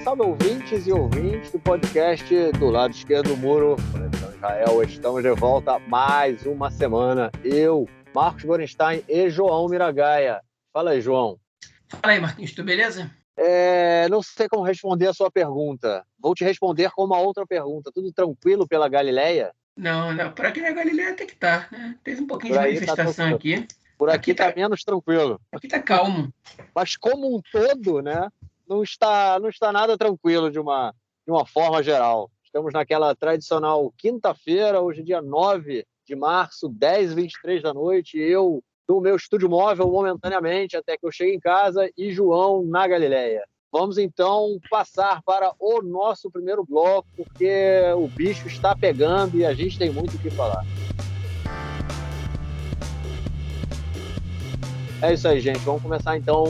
salve ouvintes e ouvintes do podcast do lado esquerdo do muro, Conexão Israel. Estamos de volta mais uma semana. Eu, Marcos Gorenstein e João Miragaia. Fala aí, João. Fala aí, Marquinhos, tudo beleza? Não sei como responder a sua pergunta. Vou te responder com uma outra pergunta. Tudo tranquilo pela Galileia? Não, por aqui na Galileia até que tá, né? Teve um pouquinho Por de aí tá manifestação tranquilo. aqui. Por aqui tá menos tranquilo. Aqui tá calmo. Mas como um todo, né, não está nada tranquilo de uma forma geral. Estamos naquela tradicional quinta-feira, hoje dia 9 de março, 10h23 da noite, eu no meu estúdio móvel momentaneamente até que eu chegue em casa e João na Galileia. Vamos então passar para o nosso primeiro bloco, porque o bicho está pegando e a gente tem muito o que falar. É isso aí, gente. Vamos começar, então,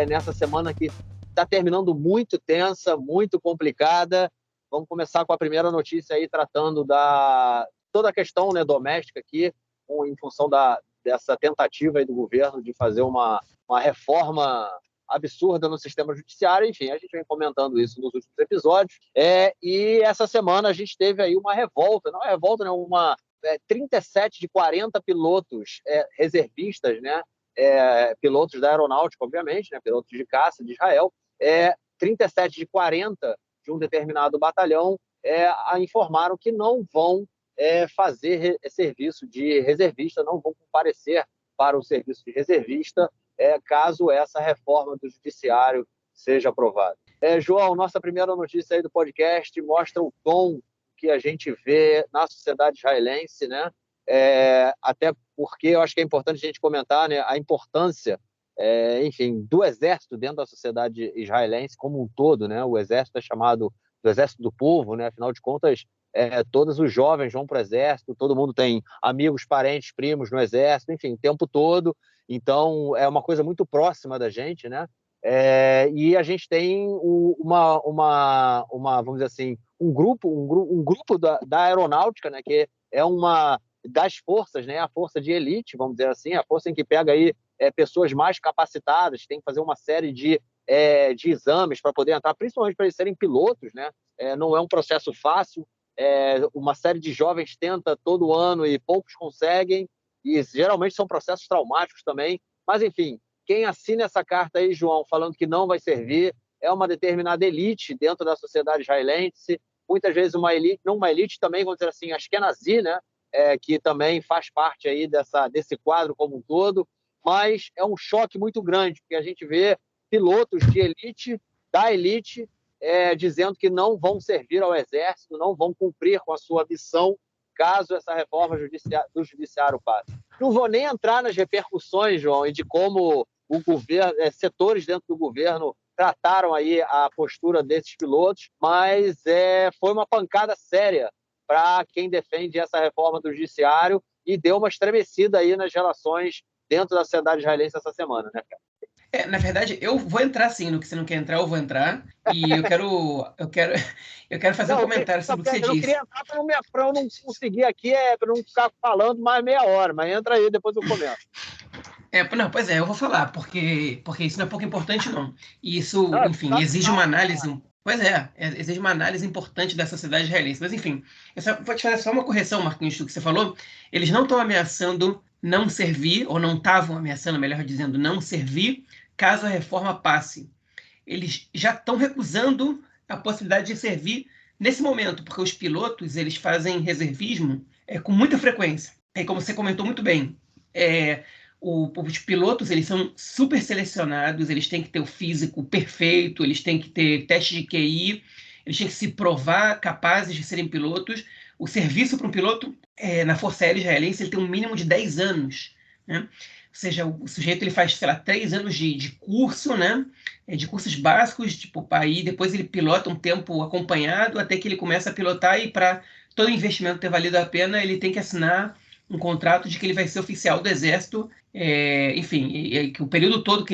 nessa semana que está terminando muito tensa, muito complicada. Vamos começar com a primeira notícia aí, tratando da toda a questão, né, doméstica aqui, em função dessa tentativa aí do governo de fazer uma reforma absurda no sistema judiciário. Enfim, a gente vem comentando isso nos últimos episódios. E essa semana a gente teve aí uma revolta, não é revolta, né, 37 de 40 pilotos reservistas, né, pilotos da aeronáutica, obviamente, né, pilotos de caça de Israel, 37 de 40 de um determinado batalhão informaram que não vão fazer serviço de reservista, não vão comparecer para o serviço de reservista caso essa reforma do judiciário seja aprovada. João, nossa primeira notícia aí do podcast mostra o tom que a gente vê na sociedade israelense, né? Até porque eu acho que é importante a gente comentar, né, a importância, enfim, do exército dentro da sociedade israelense como um todo, né? O exército é chamado do exército do povo, né? Afinal de contas, todos os jovens vão para o exército, todo mundo tem amigos, parentes, primos no exército, enfim, o tempo todo. Então, é uma coisa muito próxima da gente, né? E a gente tem vamos dizer assim, um grupo da aeronáutica, né? Que é uma das forças, né, a força de elite, vamos dizer assim, a força em que pega aí pessoas mais capacitadas, tem que fazer uma série de exames para poder entrar, principalmente para eles serem pilotos, né? Não é um processo fácil, uma série de jovens tenta todo ano e poucos conseguem, e geralmente são processos traumáticos também, mas enfim, quem assina essa carta aí, João, falando que não vai servir, é uma determinada elite dentro da sociedade israelense, muitas vezes uma elite, não uma elite também, vamos dizer assim, Ashkenazi, né? Que também faz parte aí desse quadro como um todo, mas é um choque muito grande, porque a gente vê pilotos de elite, da elite, dizendo que não vão servir ao exército, não vão cumprir com a sua missão, caso essa reforma do judiciário passe. Não vou nem entrar nas repercussões, João, e de como o governo, setores dentro do governo trataram aí a postura desses pilotos, mas foi uma pancada séria para quem defende essa reforma do judiciário e deu uma estremecida aí nas relações dentro da sociedade israelense essa semana, né, cara? Na verdade, eu vou entrar sim, no que você não quer entrar, eu vou entrar. E eu quero fazer um comentário sobre o que você eu não disse. queria entrar para eu não conseguir aqui, para não ficar falando mais meia hora, mas entra aí, depois eu comento. Não, pois eu vou falar, porque isso não é pouco importante, não. E isso, Não, enfim, exige uma análise. Pois exige uma análise importante da sociedade israelense. Mas, enfim, vou te fazer só uma correção, Marquinhos, do que você falou. Eles não estão ameaçando não servir, ou não estavam ameaçando, melhor dizendo, não servir, caso a reforma passe. Eles já estão recusando a possibilidade de servir nesse momento, porque os pilotos eles fazem reservismo com muita frequência. Como você comentou muito bem, os pilotos eles são super selecionados, eles têm que ter o físico perfeito, eles têm que ter teste de QI, eles têm que se provar capazes de serem pilotos. O serviço para um piloto na Força Aérea Israelense ele tem um mínimo de 10 anos. Né? Ou seja, o sujeito ele faz, sei lá, 3 anos de curso, né? De cursos básicos, tipo, aí depois ele pilota um tempo acompanhado até que ele começa a pilotar e para todo investimento ter valido a pena, ele tem que assinar um contrato de que ele vai ser oficial do Exército, enfim, que o período todo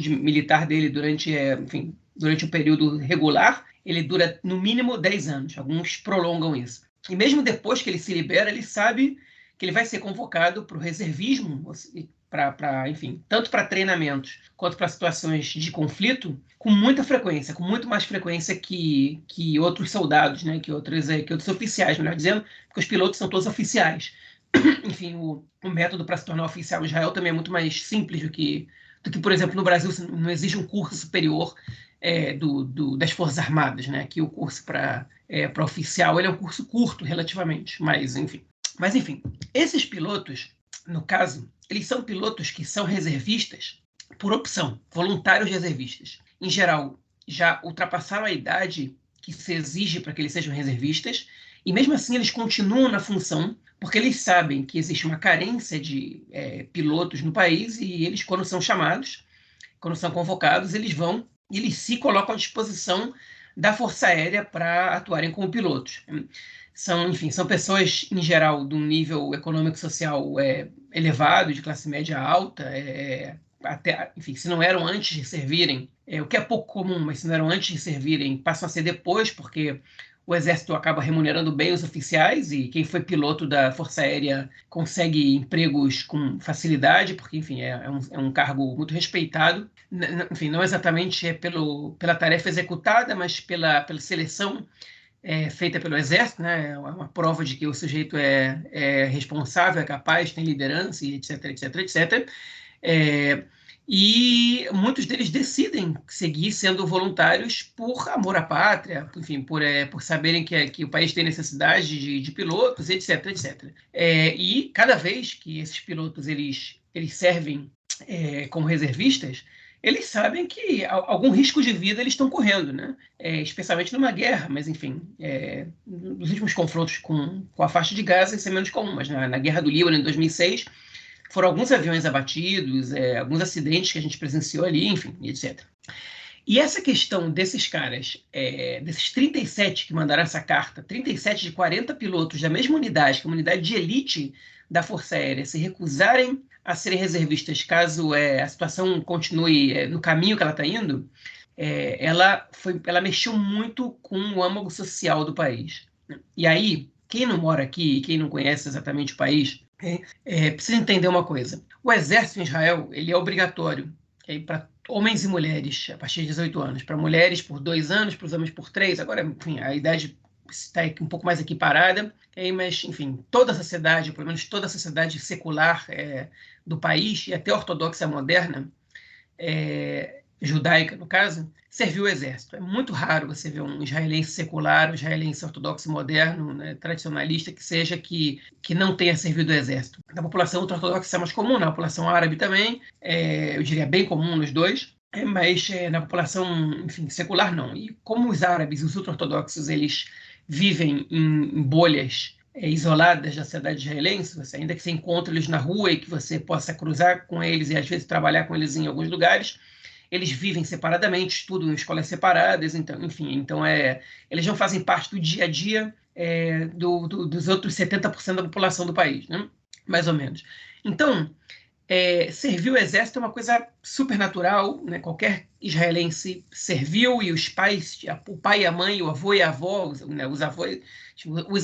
de militar dele durante o período regular, ele dura no mínimo 10 anos, alguns prolongam isso. E mesmo depois que ele se libera, ele sabe que ele vai ser convocado para o reservismo, enfim, tanto para treinamentos quanto para situações de conflito, com muita frequência, com muito mais frequência que outros soldados, né, que outros oficiais, melhor dizendo, porque os pilotos são todos oficiais. Enfim, o método para se tornar oficial em Israel também é muito mais simples do que, por exemplo, no Brasil. Não existe um curso superior das Forças Armadas, né? Aqui o curso para oficial ele é um curso curto relativamente, mas enfim. Esses pilotos, no caso, eles são pilotos que são reservistas por opção, voluntários reservistas. Em geral, já ultrapassaram a idade que se exige para que eles sejam reservistas, e mesmo assim eles continuam na função, porque eles sabem que existe uma carência de pilotos no país, e eles, quando são chamados, quando são convocados, eles vão e eles se colocam à disposição da Força Aérea para atuarem como pilotos. São pessoas, em geral, de um nível econômico-social elevado, de classe média alta, até, enfim, se não eram antes de servirem, o que é pouco comum, mas se não eram antes de servirem, passam a ser depois, porque o Exército acaba remunerando bem os oficiais, e quem foi piloto da Força Aérea consegue empregos com facilidade, porque, enfim, é um cargo muito respeitado. Enfim, não exatamente pela tarefa executada, mas pela seleção feita pelo Exército, né? É uma prova de que o sujeito é responsável, é capaz, tem liderança, e etc, etc, etc. E muitos deles decidem seguir sendo voluntários por amor à pátria, enfim, por saberem que o país tem necessidade de pilotos, etc, etc. E cada vez que esses pilotos eles servem como reservistas, eles sabem que algum risco de vida eles estão correndo, né? Especialmente numa guerra, mas enfim, nos últimos confrontos com a faixa de Gaza isso é menos comum, mas na Guerra do Líbano, em 2006, foram alguns aviões abatidos, alguns acidentes que a gente presenciou ali, enfim, etc. E essa questão desses caras, desses 37 que mandaram essa carta, 37 de 40 pilotos da mesma unidade, que é uma unidade de elite da Força Aérea, se recusarem a serem reservistas caso a situação continue no caminho que ela está indo, ela mexeu muito com o âmago social do país. E aí, quem não mora aqui, quem não conhece exatamente o país, precisa entender uma coisa. O Exército em Israel ele é obrigatório para homens e mulheres a partir de 18 anos. Para mulheres por 2 anos, para os homens por 3. Agora, enfim, a idade está um pouco mais equiparada, mas, enfim, toda a sociedade, pelo menos toda a sociedade secular do país, e até ortodoxa moderna, judaica, no caso, serviu o exército. É muito raro você ver um israelense secular, um israelense ortodoxo moderno, né, tradicionalista, que seja que não tenha servido o exército. Na população ultra-ortodoxa é mais comum, na população árabe também, eu diria bem comum nos dois, mas na população, enfim, secular não. E como os árabes, os ultra-ortodoxos, eles vivem em bolhas isoladas da sociedade israelense, ainda que você encontre eles na rua e que você possa cruzar com eles e às vezes trabalhar com eles em alguns lugares, eles vivem separadamente, estudam em escolas separadas, então, enfim, eles não fazem parte do dia a dia dos outros 70% da população do país, né? Mais ou menos. Então, servir o exército é uma coisa super natural, né? Qualquer israelense serviu, e os pais, o pai e a mãe, o avô e a avó, né? Os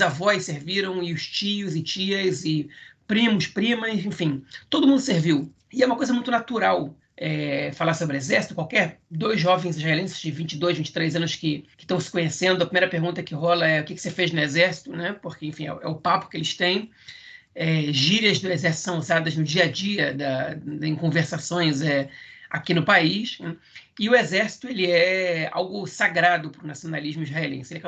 avós serviram, e os tios e tias, e primos, primas, enfim, todo mundo serviu. E é uma coisa muito natural falar sobre exército. Qualquer 2 jovens israelenses de 22, 23 anos que estão se conhecendo, a primeira pergunta que rola é: o que você fez no exército, né? Porque, enfim, é o papo que eles têm. Gírias do exército são usadas no dia a dia, em conversações aqui no país, né? E o exército ele é algo sagrado para o nacionalismo israelense.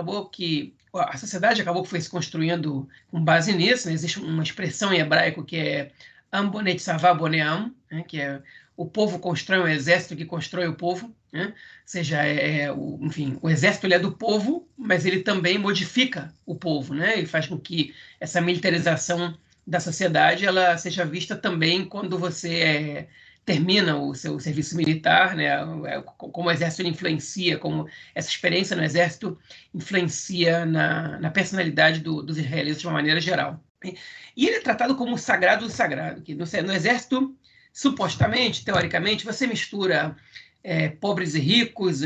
A sociedade acabou que foi se construindo com base nisso, né? Existe uma expressão em hebraico que é Am bonet tzavah bonei am, né? Que é o povo constrói um exército que constrói o povo, né? Ou seja, enfim, o exército ele é do povo, mas ele também modifica o povo, né? E faz com que essa militarização da sociedade ela seja vista também quando você termina o seu serviço militar, né? Como o exército influencia, como essa experiência no exército influencia na personalidade dos israelenses de uma maneira geral. E ele é tratado como sagrado do sagrado, que no exército, supostamente, teoricamente, você mistura pobres e ricos,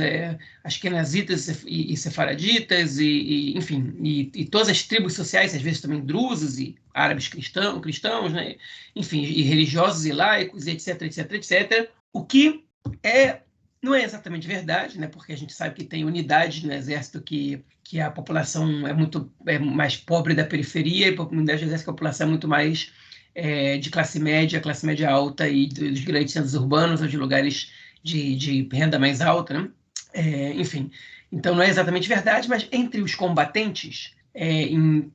askenazitas e sefaraditas, enfim, e todas as tribos sociais, às vezes também drusos e árabes cristãos, né? Enfim, e religiosos e laicos, e etc, etc, etc. O que não é exatamente verdade, né? Porque a gente sabe que tem unidades no exército que a população é mais pobre da periferia, e a unidade do exército que a população é muito mais de classe média alta e dos grandes centros urbanos ou de lugares de renda mais alta, né? Enfim, então não é exatamente verdade, mas entre os combatentes, em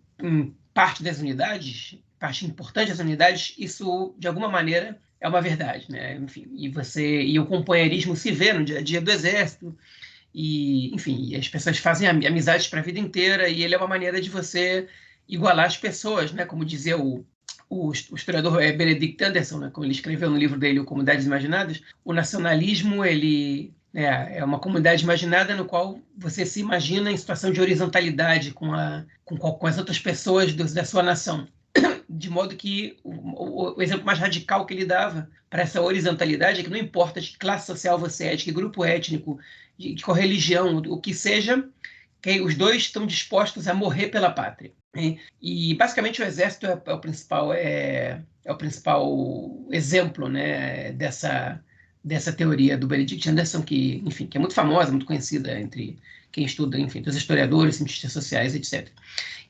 parte das unidades, parte importante das unidades, isso de alguma maneira é uma verdade, né? Enfim, e o companheirismo se vê no dia a dia do exército, e enfim, as pessoas fazem amizades para a vida inteira, e ele é uma maneira de você igualar as pessoas, né? Como dizia o historiador Benedict Anderson, né, como ele escreveu no livro dele, o Comunidades Imaginadas, o nacionalismo é uma comunidade imaginada no qual você se imagina em situação de horizontalidade com as outras pessoas da sua nação. De modo que o exemplo mais radical que ele dava para essa horizontalidade é que não importa de que classe social você é, de que grupo étnico, de qual religião, o que seja, que os dois estão dispostos a morrer pela pátria. E basicamente o exército é o principal exemplo, né, dessa teoria do Benedict Anderson, que, enfim, que é muito famosa, muito conhecida entre quem estuda, enfim, dos historiadores, cientistas sociais, etc.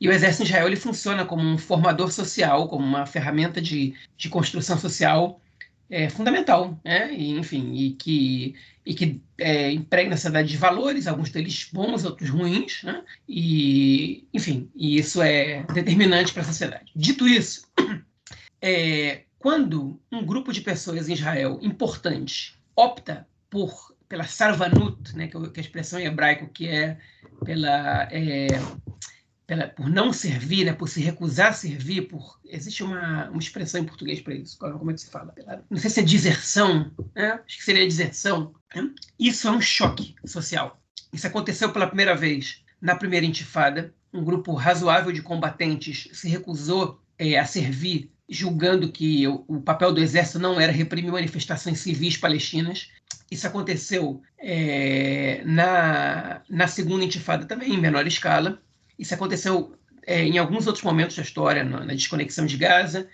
E o exército em Israel ele funciona como um formador social, como uma ferramenta de construção social fundamental, né? E, enfim, e que impregna a sociedade de valores, alguns deles bons, outros ruins, né? E, enfim, e isso é determinante para a sociedade. Dito isso, quando um grupo de pessoas em Israel importante opta pela sarvanut, né, que é a expressão em hebraico que é por não servir, né, por se recusar a servir, existe uma expressão em português para isso, como é que se fala? Não sei se é deserção, né? Acho que seria deserção. Né? Isso é um choque social. Isso aconteceu pela primeira vez na primeira intifada. Um grupo razoável de combatentes se recusou a servir, julgando que o papel do exército não era reprimir manifestações civis palestinas. Isso aconteceu na segunda intifada também, em menor escala. Isso aconteceu em alguns outros momentos da história, na desconexão de Gaza,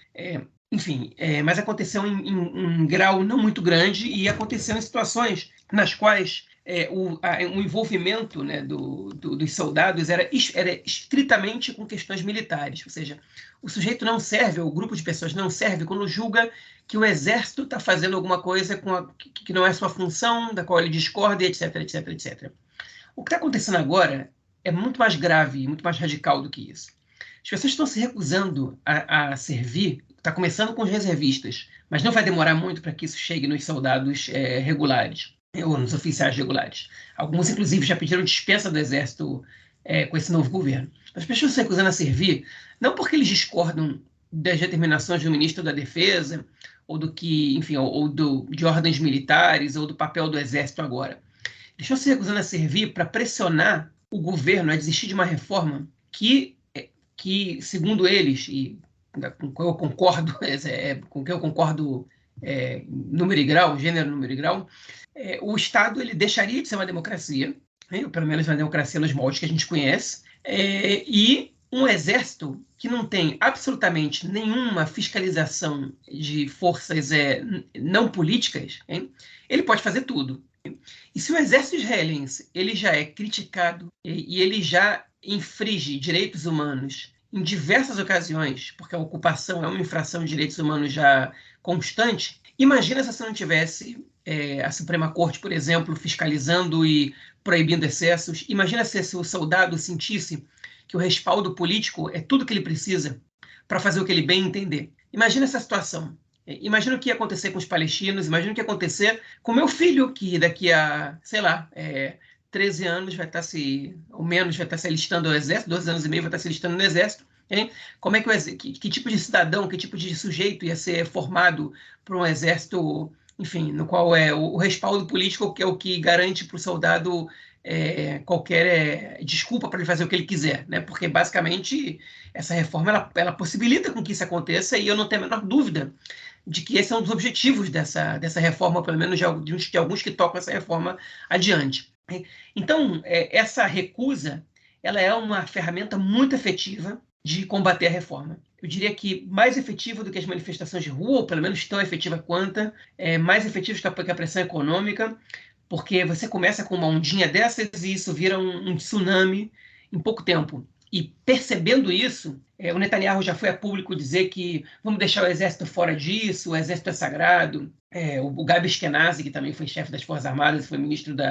enfim, mas aconteceu em um grau não muito grande e aconteceu em situações nas quais o envolvimento, né, dos soldados era estritamente com questões militares, ou seja, o sujeito não serve, ou o grupo de pessoas não serve quando julga que o exército está fazendo alguma coisa que não é sua função, da qual ele discorda, etc, etc, etc. O que está acontecendo agora é muito mais grave, muito mais radical do que isso. As pessoas estão se recusando a servir, está começando com os reservistas, mas não vai demorar muito para que isso chegue nos soldados regulares, ou nos oficiais regulares. Alguns, inclusive, já pediram dispensa do exército com esse novo governo. As pessoas se recusando a servir, não porque eles discordam das determinações do ministro da Defesa, ou do que, enfim, de ordens militares, ou do papel do exército agora. Eles estão se recusando a servir para pressionar o governo a desistir de uma reforma que segundo eles, e com que eu concordo, número e grau, gênero, número e grau, o Estado ele deixaria de ser uma democracia, né, ou pelo menos uma democracia nos moldes que a gente conhece, e um exército que não tem absolutamente nenhuma fiscalização de forças não políticas, hein, ele pode fazer tudo. E se o exército israelense ele já é criticado e ele já infringe direitos humanos em diversas ocasiões, porque a ocupação é uma infração de direitos humanos já constante, imagina se você não tivesse a Suprema Corte, por exemplo, fiscalizando e proibindo excessos. Imagina se o soldado sentisse que o respaldo político é tudo que ele precisa para fazer o que ele bem entender. Imagina essa situação. Imagina o que ia acontecer com os palestinos, imagina o que ia acontecer com meu filho, que daqui a, 13 anos vai estar ou menos, vai estar se alistando ao exército, 12 anos e meio vai estar se alistando no exército. Hein? Como é que tipo de cidadão, que tipo de sujeito ia ser formado por um exército, enfim, no qual o respaldo político que é o que garante para o soldado qualquer desculpa para ele fazer o que ele quiser, né? Porque basicamente essa reforma ela possibilita com que isso aconteça, e eu não tenho a menor dúvida de que esse é um dos objetivos dessa reforma, pelo menos de alguns que tocam essa reforma adiante. Então, essa recusa, ela é uma ferramenta muito efetiva de combater a reforma. Eu diria que mais efetiva do que as manifestações de rua, ou pelo menos tão efetiva quanto, mais efetiva que a pressão econômica, porque você começa com uma ondinha dessas e isso vira um tsunami em pouco tempo. E percebendo isso, o Netanyahu já foi a público dizer que vamos deixar o exército fora disso, o exército é sagrado. O Gabi Ashkenazi, que também foi chefe das Forças Armadas, foi ministro do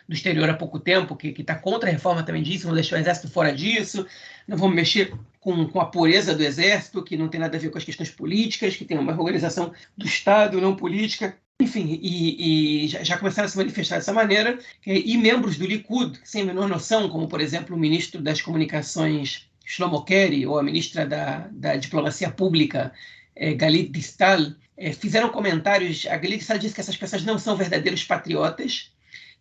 Exterior há pouco tempo, que está contra a reforma também disse, vamos deixar o exército fora disso, não vamos mexer com a pureza do exército, que não tem nada a ver com as questões políticas, que tem uma organização do Estado, não política. Enfim, e já começaram a se manifestar dessa maneira, e membros do Likud, sem a menor noção, como, por exemplo, o ministro das Comunicações, Shlomo Keri, ou a ministra da Diplomacia Pública, Galit Distal, fizeram comentários. A Galit Distal disse que essas pessoas não são verdadeiros patriotas,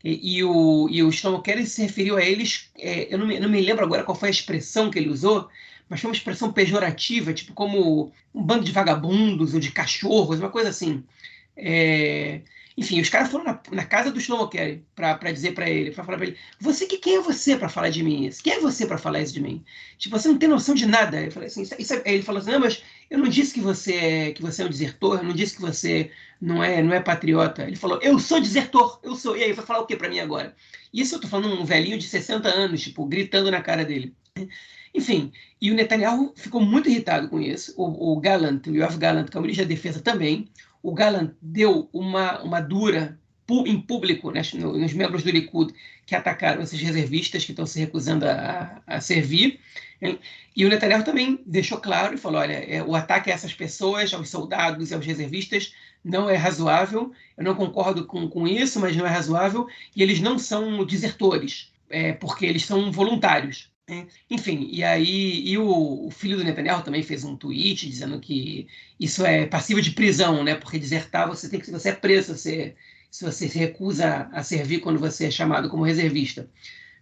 e o Shlomo Keri se referiu a eles, eu não me lembro agora qual foi a expressão que ele usou, mas foi uma expressão pejorativa, tipo como um bando de vagabundos ou de cachorros, uma coisa assim. Enfim, os caras foram na casa do Shlomo Keri para dizer para ele, para falar para ele, quem é você para falar de mim isso? Quem é você para falar isso de mim? Tipo, você não tem noção de nada. Eu falei assim, ele falou assim, não, mas eu não disse que você é um desertor, eu não disse que você não é patriota. Ele falou, eu sou desertor, eu sou. E aí, vai falar o que para mim agora? Isso eu tô falando um velhinho de 60 anos, tipo, gritando na cara dele. Enfim, e o Netanyahu ficou muito irritado com isso. O Gallant, o Yoav Gallant, que é o ministro da Defesa também, o Gallant deu uma dura em público, né, nos membros do Likud que atacaram esses reservistas que estão se recusando a servir. E o Netanyahu também deixou claro e falou, olha, o ataque a essas pessoas, aos soldados e aos reservistas, não é razoável, eu não concordo com isso, mas não é razoável, e eles não são desertores, porque eles são voluntários. Enfim, e aí o filho do Netanyahu também fez um tweet dizendo que isso é passível de prisão, né? Porque desertar você é preso se você se recusa a servir quando você é chamado como reservista.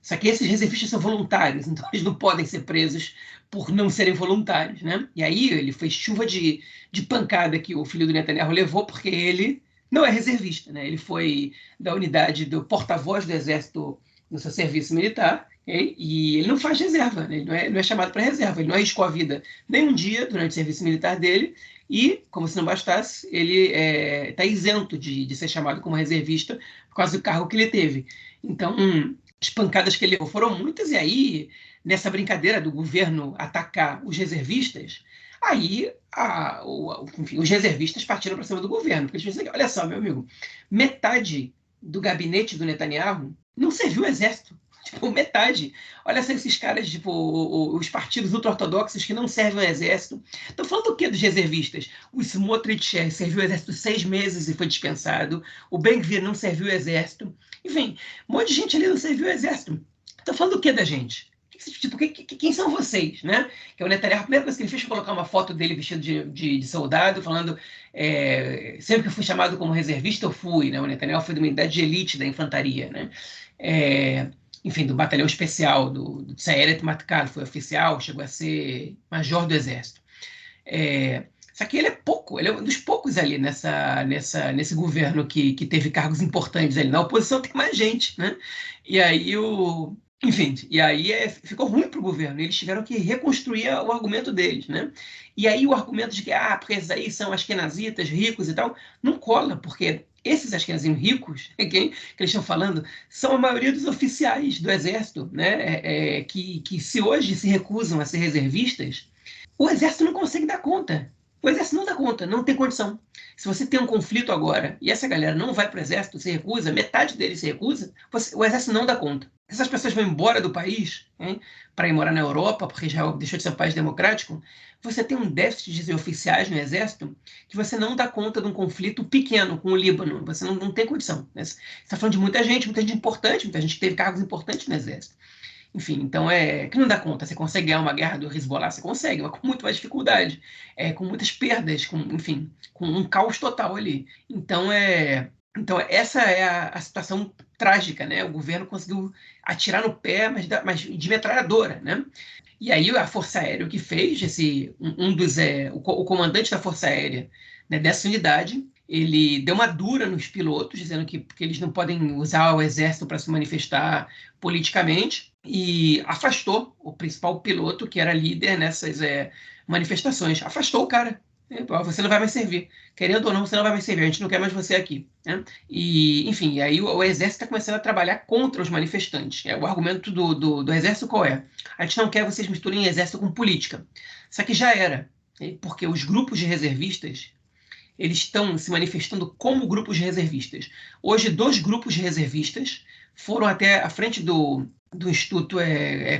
Só que esses reservistas são voluntários, então eles não podem ser presos por não serem voluntários, né? E aí ele foi chuva de pancada que o filho do Netanyahu levou, porque ele não é reservista, né? Ele foi da unidade do porta-voz do exército no seu serviço militar, e ele não faz reserva, né? Ele não é chamado para reserva, ele não arriscou a vida nem um dia durante o serviço militar dele, e, como se não bastasse, ele está isento de ser chamado como reservista por causa do cargo que ele teve. Então, as pancadas que ele levou foram muitas, e aí, nessa brincadeira do governo atacar os reservistas, aí enfim, os reservistas partiram para cima do governo, porque eles pensaram, olha só, meu amigo, metade do gabinete do Netanyahu não serviu o exército. Tipo, metade. Olha só esses caras, tipo, os partidos ultra-ortodoxos que não servem ao exército. Estão falando o quê dos reservistas? O Smotrich serviu o exército 6 meses e foi dispensado. O Ben-Gvir não serviu o exército. Enfim, um monte de gente ali não serviu o exército. Estão falando o quê da gente? Tipo, quem são vocês, né? Que o Netanyahu, a primeira coisa que ele fez foi colocar uma foto dele vestido de soldado, falando sempre que eu fui chamado como reservista, eu fui, né? O Netanyahu foi de uma unidade de elite da infantaria, né? Enfim, do batalhão especial do Sayeret Matkal, foi oficial, chegou a ser major do exército. Só que ele é um dos poucos ali nesse governo que teve cargos importantes ali. Na oposição tem mais gente, né? E aí enfim, ficou ruim para o governo. Eles tiveram que reconstruir o argumento deles, né? E aí o argumento de que porque esses aí são askenazitas, ricos e tal, não cola, porque esses askenazinos ricos, que eles estão falando, são a maioria dos oficiais do exército, né? Que se hoje se recusam a ser reservistas, o exército não consegue dar conta. O exército não dá conta, não tem condição. Se você tem um conflito agora e essa galera não vai para o exército, se recusa, metade deles se recusa, o exército não dá conta. Essas pessoas vão embora do país, para ir morar na Europa, porque já deixou de ser um país democrático, você tem um déficit de oficiais no exército que você não dá conta de um conflito pequeno com o Líbano. Você não tem condição. Né? Você está falando de muita gente importante, muita gente que teve cargos importantes no exército. Enfim, então que não dá conta. Você consegue ganhar uma guerra do Hezbollah? Você consegue, mas com muito mais dificuldade. Com muitas perdas, enfim, com um caos total ali. Então, essa é a situação trágica, né? O governo conseguiu atirar no pé, mas de metralhadora, né? E aí a Força Aérea, o que fez, o comandante da Força Aérea, né, dessa unidade. Ele deu uma dura nos pilotos, dizendo que eles não podem usar o exército para se manifestar politicamente, e afastou o principal piloto, que era líder nessas manifestações. Afastou o cara. Você não vai mais servir. Querendo ou não, você não vai mais servir. A gente não quer mais você aqui. Né? E, enfim, aí o exército está começando a trabalhar contra os manifestantes. O argumento do exército qual é? A gente não quer que vocês misturem exército com política. Só que já era. Porque os grupos de reservistas eles estão se manifestando como grupos de reservistas. Hoje, 2 grupos de reservistas foram até a frente do Instituto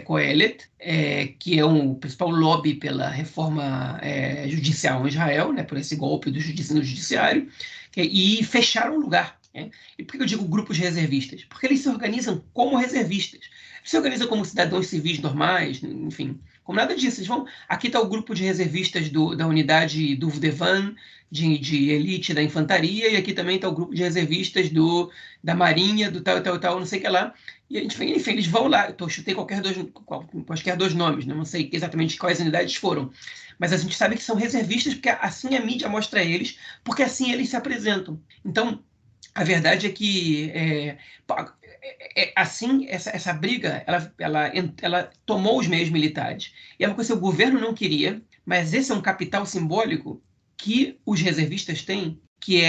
Coelet, que é o principal lobby pela reforma judicial em Israel, né, por esse golpe no judiciário, e fecharam o lugar. Né? E por que eu digo grupos de reservistas? Porque eles se organizam como reservistas. Eles se organizam como cidadãos civis normais, enfim, como nada disso. Eles vão... Aqui está o grupo de reservistas da unidade do Vdevan, de elite da infantaria, e aqui também está o grupo de reservistas da marinha, do tal, não sei o que lá. E, enfim, eles vão lá. Eu chutei quaisquer 2 nomes, né? Não sei exatamente quais unidades foram. Mas a gente sabe que são reservistas, porque assim a mídia mostra eles, porque assim eles se apresentam. Então, a verdade é que assim essa briga ela tomou os meios militares. E é uma coisa que o governo não queria, mas esse é um capital simbólico que os reservistas têm, que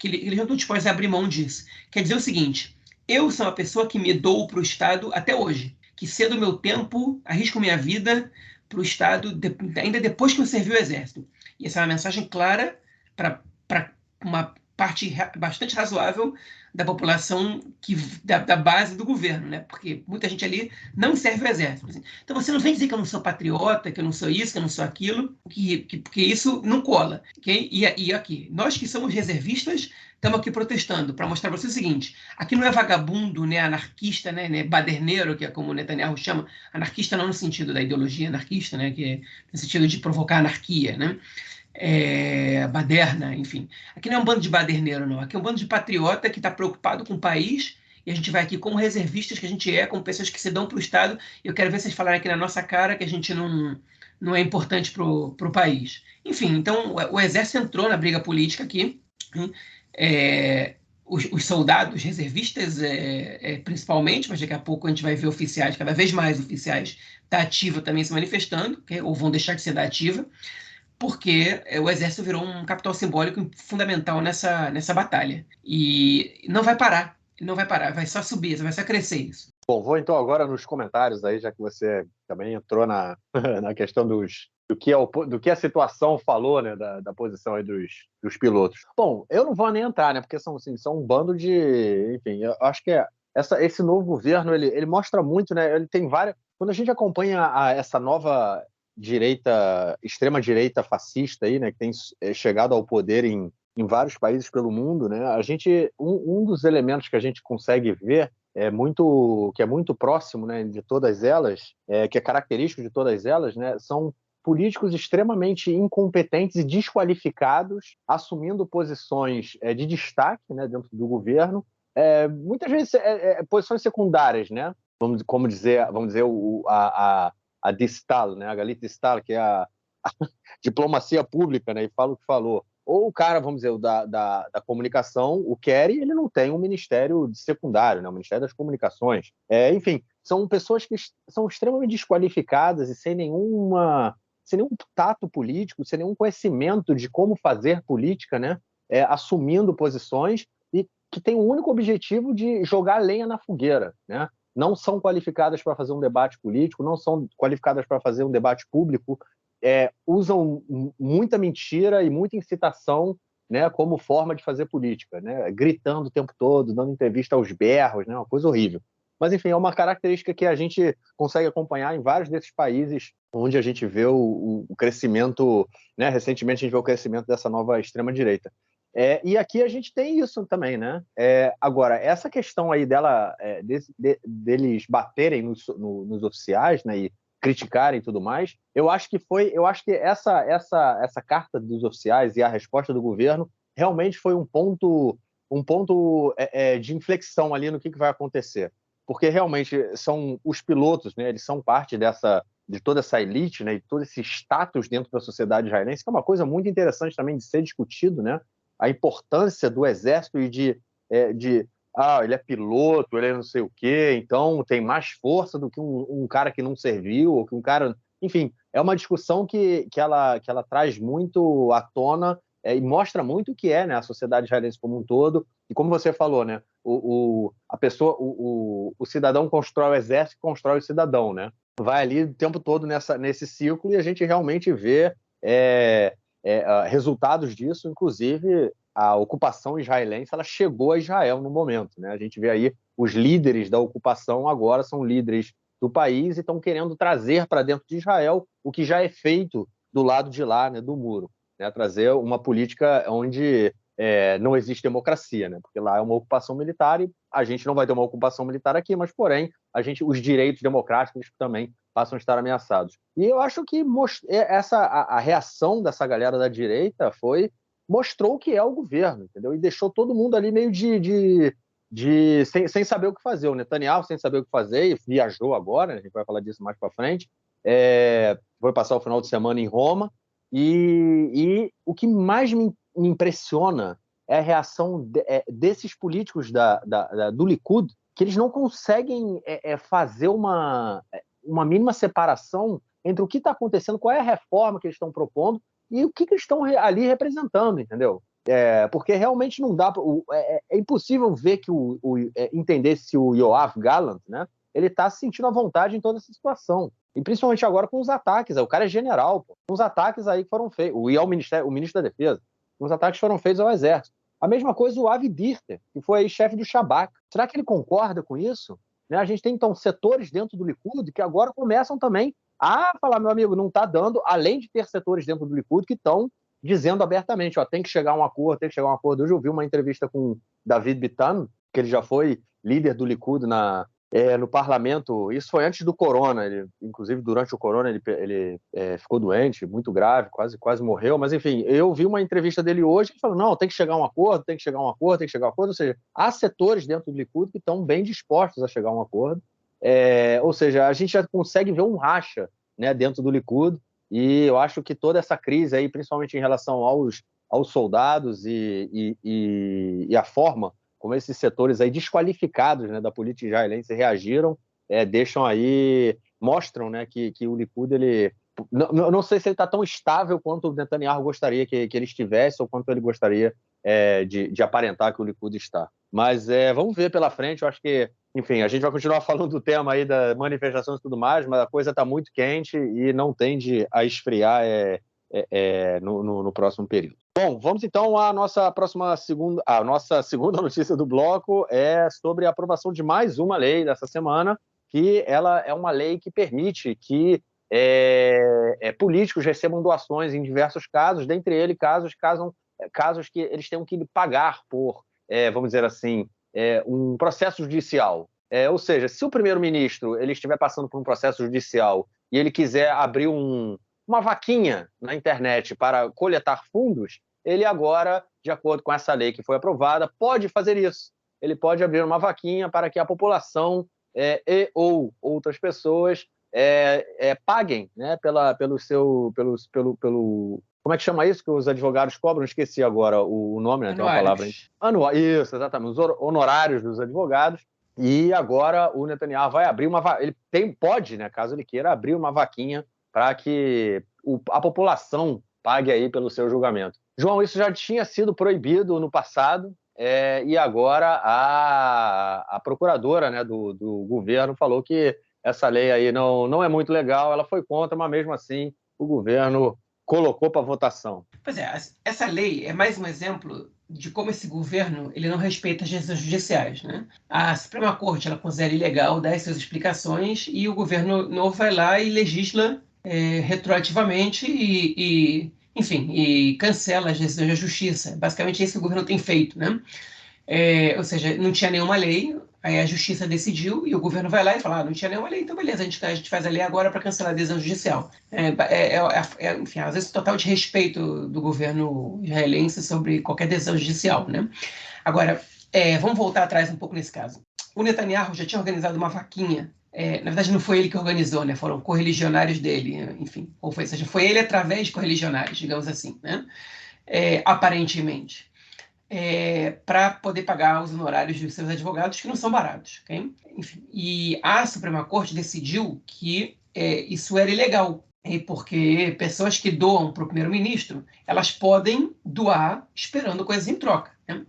eles não estão dispostos a abrir mão disso. Quer dizer o seguinte: eu sou uma pessoa que me dou para o Estado até hoje, que cedo meu tempo, arrisco minha vida para o Estado, ainda depois que eu servi o Exército. E essa é uma mensagem clara para uma parte bastante razoável da população da base do governo, né? Porque muita gente ali não serve o exército. Então você não vem dizer que eu não sou patriota, que eu não sou isso, que eu não sou aquilo, porque isso não cola. Okay? E aqui, nós que somos reservistas, estamos aqui protestando para mostrar para você o seguinte: aqui não é vagabundo, né, anarquista, né, baderneiro, que é como o Netanyahu chama, anarquista não no sentido da ideologia anarquista, né, que é no sentido de provocar anarquia, né? Baderna, enfim. Aqui não é um bando de baderneiro, não. Aqui é um bando de patriota que está preocupado com o país, e a gente vai aqui como reservistas que a gente como pessoas que se dão para o Estado, e eu quero ver vocês falarem aqui na nossa cara que a gente não é importante para o país. Enfim, então o Exército entrou na briga política aqui. Os soldados reservistas, principalmente, mas daqui a pouco a gente vai ver oficiais, cada vez mais oficiais da ativa também se manifestando, ou vão deixar de ser da ativa, porque o exército virou um capital simbólico fundamental nessa batalha. E não vai parar, vai só subir, vai só crescer isso. Bom, vou então agora nos comentários aí, já que você também entrou na questão do que a situação falou, né, da posição aí dos pilotos. Bom, eu não vou nem entrar, né, porque são um bando de... Enfim, eu acho que esse novo governo, ele mostra muito, né, ele tem várias... Quando a gente acompanha essa nova extrema-direita fascista aí, né, que tem chegado ao poder em vários países pelo mundo, né, um dos elementos que a gente consegue ver que é muito próximo, né, de todas elas, que é característico de todas elas, né, são políticos extremamente incompetentes e desqualificados, assumindo posições de destaque, né, dentro do governo, muitas vezes posições secundárias, né, vamos dizer a Distal, né, a Galit Distal, que é a diplomacia pública, né, e fala o que falou. Ou o cara, vamos dizer, da comunicação, o Kerry, ele não tem um ministério de secundário, né, o Ministério das Comunicações. Enfim, são pessoas que são extremamente desqualificadas e sem nenhum tato político, sem nenhum conhecimento de como fazer política, né, assumindo posições e que tem o único objetivo de jogar lenha na fogueira, né? Não são qualificadas para fazer um debate político, não são qualificadas para fazer um debate público, usam muita mentira e muita incitação, né, como forma de fazer política, né, gritando o tempo todo, dando entrevista aos berros, né, uma coisa horrível. Mas, enfim, é uma característica que a gente consegue acompanhar em vários desses países onde a gente vê o crescimento, né, recentemente a gente vê o crescimento dessa nova extrema-direita. E aqui a gente tem isso também, né? Agora, essa questão aí deles baterem nos oficiais, né, e criticarem e tudo mais, eu acho que essa carta dos oficiais e a resposta do governo realmente foi um ponto de inflexão ali no que vai acontecer. Porque realmente são os pilotos, né, eles são parte de toda essa elite, né, e todo esse status dentro da sociedade israelense, que é uma coisa muito interessante também de ser discutido, né, a importância do exército e ele é piloto, ele é não sei o quê, então tem mais força do que um cara que não serviu, ou que um cara... Enfim, é uma discussão que ela traz muito à tona e mostra muito o que é, né, a sociedade israelense como um todo. E como você falou, né, o cidadão constrói o exército, constrói o cidadão, né? Vai ali o tempo todo nesse ciclo e a gente realmente vê resultados disso, inclusive a ocupação israelense, ela chegou a Israel no momento, né? A gente vê aí os líderes da ocupação agora são líderes do país e estão querendo trazer para dentro de Israel o que já é feito do lado de lá, né, do muro, né? Trazer uma política onde não existe democracia, né? Porque lá é uma ocupação militar e a gente não vai ter uma ocupação militar aqui, mas, porém, os direitos democráticos também passam a estar ameaçados. E eu acho que a reação dessa galera da direita mostrou o que é o governo, entendeu? E deixou todo mundo ali meio sem saber o que fazer. O Netanyahu sem saber o que fazer, e viajou agora, a gente vai falar disso mais para frente, foi passar o final de semana em Roma, e o que mais me impressiona é a reação desses políticos do Likud, que eles não conseguem fazer uma mínima separação entre o que está acontecendo, qual é a reforma que eles estão propondo e o que eles estão ali representando, entendeu? Porque realmente não dá... É impossível ver entender se o Yoav Gallant, né, ele está se sentindo à vontade em toda essa situação. E principalmente agora com os ataques. O cara é general, pô. Os ataques aí que foram feitos. O ministro da Defesa. Os ataques foram feitos ao Exército. A mesma coisa o Avi Dichter, que foi aí chefe do Shabak. Será que ele concorda com isso? Né? A gente tem, então, setores dentro do Likud que agora começam também a falar, meu amigo, não está dando, além de ter setores dentro do Likud que estão dizendo abertamente, ó, tem que chegar a um acordo, tem que chegar a um acordo. Hoje eu vi uma entrevista com David Bitan, que ele já foi líder do Likud no parlamento. Isso foi antes do corona, inclusive durante o corona ele ficou doente, muito grave, quase morreu, mas enfim, eu vi uma entrevista dele hoje, ele falou, não, tem que chegar a um acordo, tem que chegar a um acordo, tem que chegar a um acordo, ou seja, há setores dentro do Likud que estão bem dispostos a chegar a um acordo, ou seja, a gente já consegue ver um racha, né, dentro do Likud, e eu acho que toda essa crise aí, principalmente em relação aos soldados e a forma como esses setores aí desqualificados, né, da política israelense reagiram, mostram, né, que o Likud, ele... Não sei se ele está tão estável quanto o Netanyahu gostaria que ele estivesse, ou quanto ele gostaria de aparentar que o Likud está. Mas vamos ver pela frente, eu acho que, enfim, a gente vai continuar falando do tema aí das manifestações e tudo mais, mas a coisa está muito quente e não tende a esfriar no próximo período. Bom, vamos então à nossa segunda notícia do bloco, é sobre a aprovação de mais uma lei dessa semana, que ela é uma lei que permite que políticos recebam doações em diversos casos, dentre eles casos que eles tenham que pagar por, vamos dizer assim, um processo judicial. Ou seja, se o primeiro-ministro ele estiver passando por um processo judicial e ele quiser abrir uma vaquinha na internet para coletar fundos, ele agora, de acordo com essa lei que foi aprovada, pode fazer isso. Ele pode abrir uma vaquinha para que a população ou outras pessoas paguem, né, como é que chama isso que os advogados cobram? Esqueci agora o nome, né? Tem uma palavra aí. Anual. Isso, exatamente. Os honorários dos advogados. E agora o Netanyahu vai abrir ele pode, né, caso ele queira, abrir uma vaquinha para que a população pague aí pelo seu julgamento. João, isso já tinha sido proibido no passado, e agora a procuradora, né, do governo falou que essa lei aí não é muito legal, ela foi contra, mas mesmo assim o governo colocou para votação. Pois é, essa lei é mais um exemplo de como esse governo ele não respeita as decisões judiciais, né? A Suprema Corte ela considera ilegal, dá as suas explicações e o governo novo vai lá e legisla retroativamente enfim, e cancela as decisões da justiça. Basicamente é isso que o governo tem feito, né? Ou seja, não tinha nenhuma lei, aí a justiça decidiu e o governo vai lá e fala, não tinha nenhuma lei, então beleza, a gente faz a lei agora para cancelar a decisão judicial. Enfim, às vezes total de respeito do governo israelense sobre qualquer decisão judicial, né? Agora, vamos voltar atrás um pouco nesse caso. O Netanyahu já tinha organizado uma vaquinha Na verdade, não foi ele que organizou, né? Foram correligionários dele, enfim. Ou seja, foi ele através de correligionários, digamos assim, né? Aparentemente. Para poder pagar os honorários dos seus advogados, que não são baratos. Okay? Enfim, e a Suprema Corte decidiu que isso era ilegal, porque pessoas que doam para o primeiro-ministro, elas podem doar esperando coisas em troca. Né?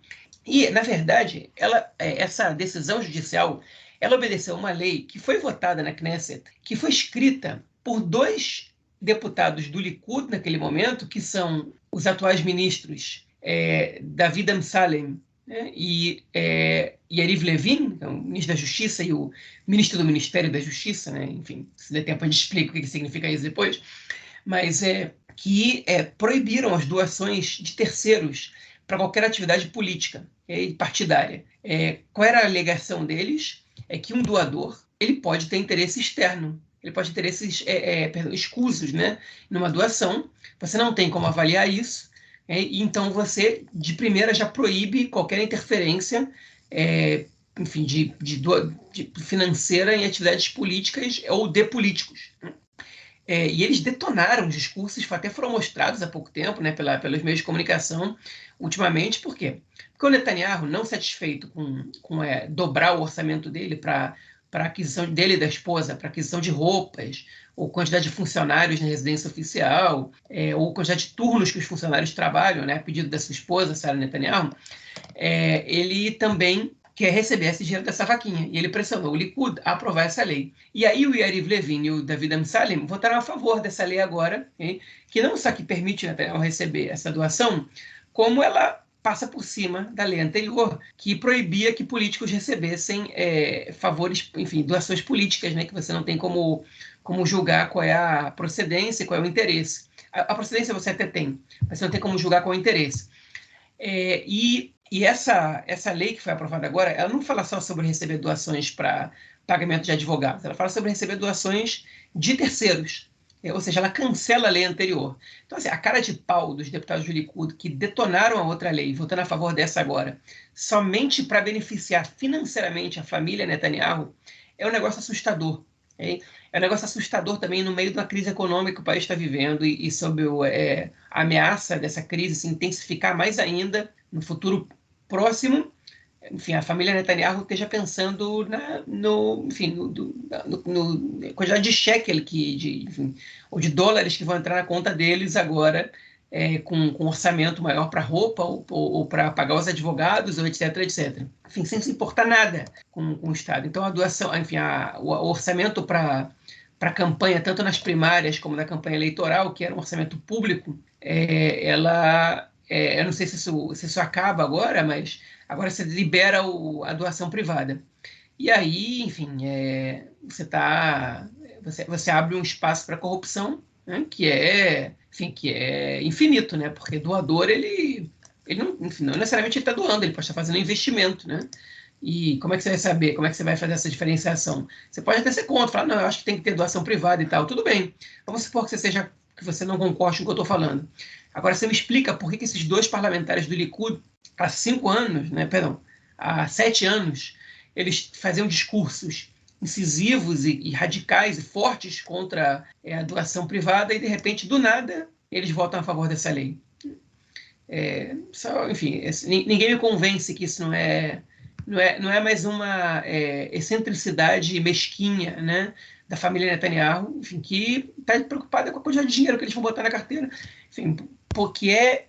E, na verdade, essa decisão judicial, ela obedeceu a uma lei que foi votada na Knesset, que foi escrita por 2 deputados do Likud naquele momento, que são os atuais ministros David Amsallem, né, e Yariv Levin, que é o ministro da Justiça, e o ministro do Ministério da Justiça, né, enfim, se der tempo a gente explica o que significa isso depois, mas que proibiram as doações de terceiros para qualquer atividade política e partidária. Qual era a alegação deles? É que um doador ele pode ter interesse externo, ele pode ter interesses escusos, né, numa doação, você não tem como avaliar isso, e então você, de primeira, já proíbe qualquer interferência enfim, de financeira em atividades políticas ou de políticos. E eles detonaram os discursos, até foram mostrados há pouco tempo, né, pelos meios de comunicação, ultimamente. Por quê? Porque o Netanyahu, não satisfeito com dobrar o orçamento dele para a aquisição dele e da esposa, para aquisição de roupas, ou quantidade de funcionários na residência oficial, ou quantidade de turnos que os funcionários trabalham, né, a pedido da sua esposa, Sarah Netanyahu, ele também quer receber esse dinheiro dessa vaquinha. E ele pressionou o Likud a aprovar essa lei. E aí o Yariv Levin e o David Amsallem votaram a favor dessa lei agora, que não só que permite Netanyahu receber essa doação, como ela passa por cima da lei anterior, que proibia que políticos recebessem favores, enfim, doações políticas, né, que você não tem como julgar qual é a procedência e qual é o interesse. A procedência você até tem, mas você não tem como julgar qual é o interesse. E essa lei que foi aprovada agora, ela não fala só sobre receber doações para pagamento de advogados, ela fala sobre receber doações de terceiros, ou seja, ela cancela a lei anterior. Então, assim, a cara de pau dos deputados do Likud que detonaram a outra lei, votando a favor dessa agora, somente para beneficiar financeiramente a família Netanyahu, é um negócio assustador. É um negócio assustador também no meio de uma crise econômica que o país está vivendo e sob a ameaça dessa crise se intensificar mais ainda no futuro próximo. Enfim, a família Netanyahu esteja pensando no quantidade de shekel ou de dólares que vão entrar na conta deles agora, com um orçamento maior para roupa ou para pagar os advogados, ou etc, etc. Enfim, sem se importar nada com o Estado. Então, a doação, enfim, o orçamento para a campanha, tanto nas primárias como na campanha eleitoral, que era um orçamento público, eu não sei se isso acaba agora, mas agora você libera a doação privada. E aí, enfim, você abre um espaço para corrupção, né, que é infinito, né? Porque doador, ele não, enfim, não necessariamente ele está doando, ele pode estar fazendo investimento, né? E como é que você vai saber? Como é que você vai fazer essa diferenciação? Você pode até ser contra, falar, não, eu acho que tem que ter doação privada e tal. Tudo bem. Vamos supor que você não concorde com o que eu estou falando. Agora, você me explica por que esses 2 parlamentares do Likud, há 5 anos, né, perdão, há 7 anos, eles faziam discursos incisivos e radicais e fortes contra a doação privada e, de repente, do nada, eles votam a favor dessa lei. Enfim, ninguém me convence que isso não é mais uma excentricidade mesquinha, né, da família Netanyahu, enfim, que está preocupada com a quantidade de dinheiro que eles vão botar na carteira, enfim, porque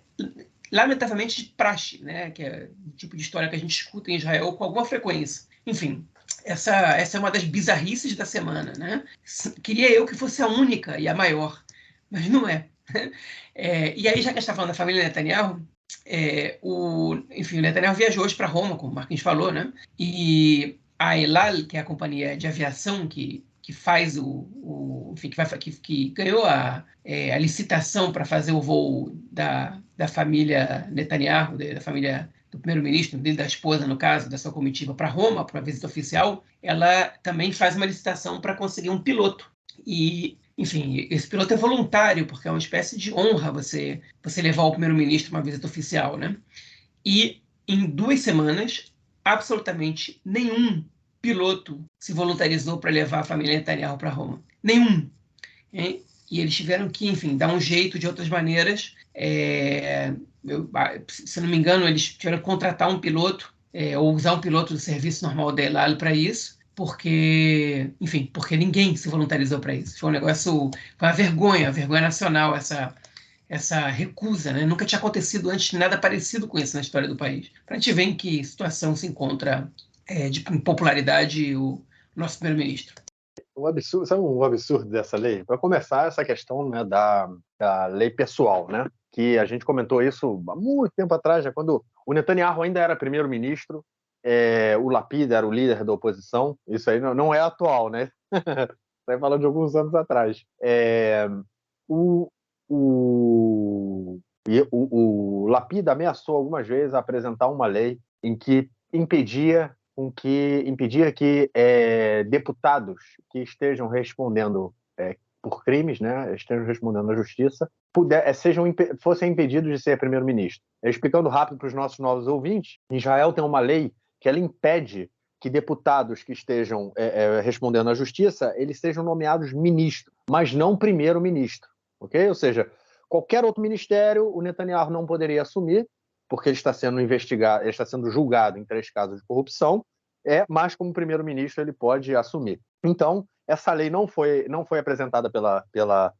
lamentavelmente de praxe, né, que é o tipo de história que a gente escuta em Israel com alguma frequência. Enfim, essa é uma das bizarrices da semana, né? Queria eu que fosse a única e a maior, mas não é. E aí, já que a gente está falando da família Netanyahu, o Netanyahu viajou hoje para Roma, como o Marquinhos falou, né? E a El Al, que é a companhia de aviação que faz que ganhou a licitação para fazer o voo da família Netanyahu, da família do primeiro-ministro, dele, da esposa, no caso, da sua comitiva, para Roma, para uma visita oficial, ela também faz uma licitação para conseguir um piloto. E, enfim, esse piloto é voluntário, porque é uma espécie de honra você levar o primeiro-ministro para uma visita oficial, né? E, em 2 semanas, absolutamente nenhum piloto se voluntarizou para levar a família Netanyahu para Roma. Nenhum. Hein? E eles tiveram que, enfim, dar um jeito de outras maneiras. Se não me engano, eles tiveram que contratar um piloto ou usar um piloto do serviço normal da El Al para isso, porque ninguém se voluntarizou para isso. Foi um negócio, foi uma vergonha nacional essa recusa, né? Nunca tinha acontecido antes nada parecido com isso na história do país. Para a gente ver em que situação se encontra de impopularidade o nosso primeiro-ministro. Um absurdo, sabe um absurdo dessa lei? Para começar, essa questão, né, da lei pessoal, né? Que a gente comentou isso há muito tempo atrás, já quando o Netanyahu ainda era primeiro-ministro, o Lapid era o líder da oposição. Isso aí não é atual, né? Está falando de alguns anos atrás. O Lapid ameaçou algumas vezes apresentar uma lei em que impedia que deputados que estejam respondendo por crimes, né, estejam respondendo à justiça, fossem impedidos de ser primeiro-ministro. Explicando rápido para os nossos novos ouvintes, Israel tem uma lei que ela impede que deputados que estejam respondendo à justiça, eles sejam nomeados ministro, mas não primeiro-ministro, ok? Ou seja, qualquer outro ministério o Netanyahu não poderia assumir, porque ele está sendo investigado, ele está sendo julgado em 3 casos de corrupção, mas como primeiro-ministro ele pode assumir. Então, essa lei não foi apresentada pela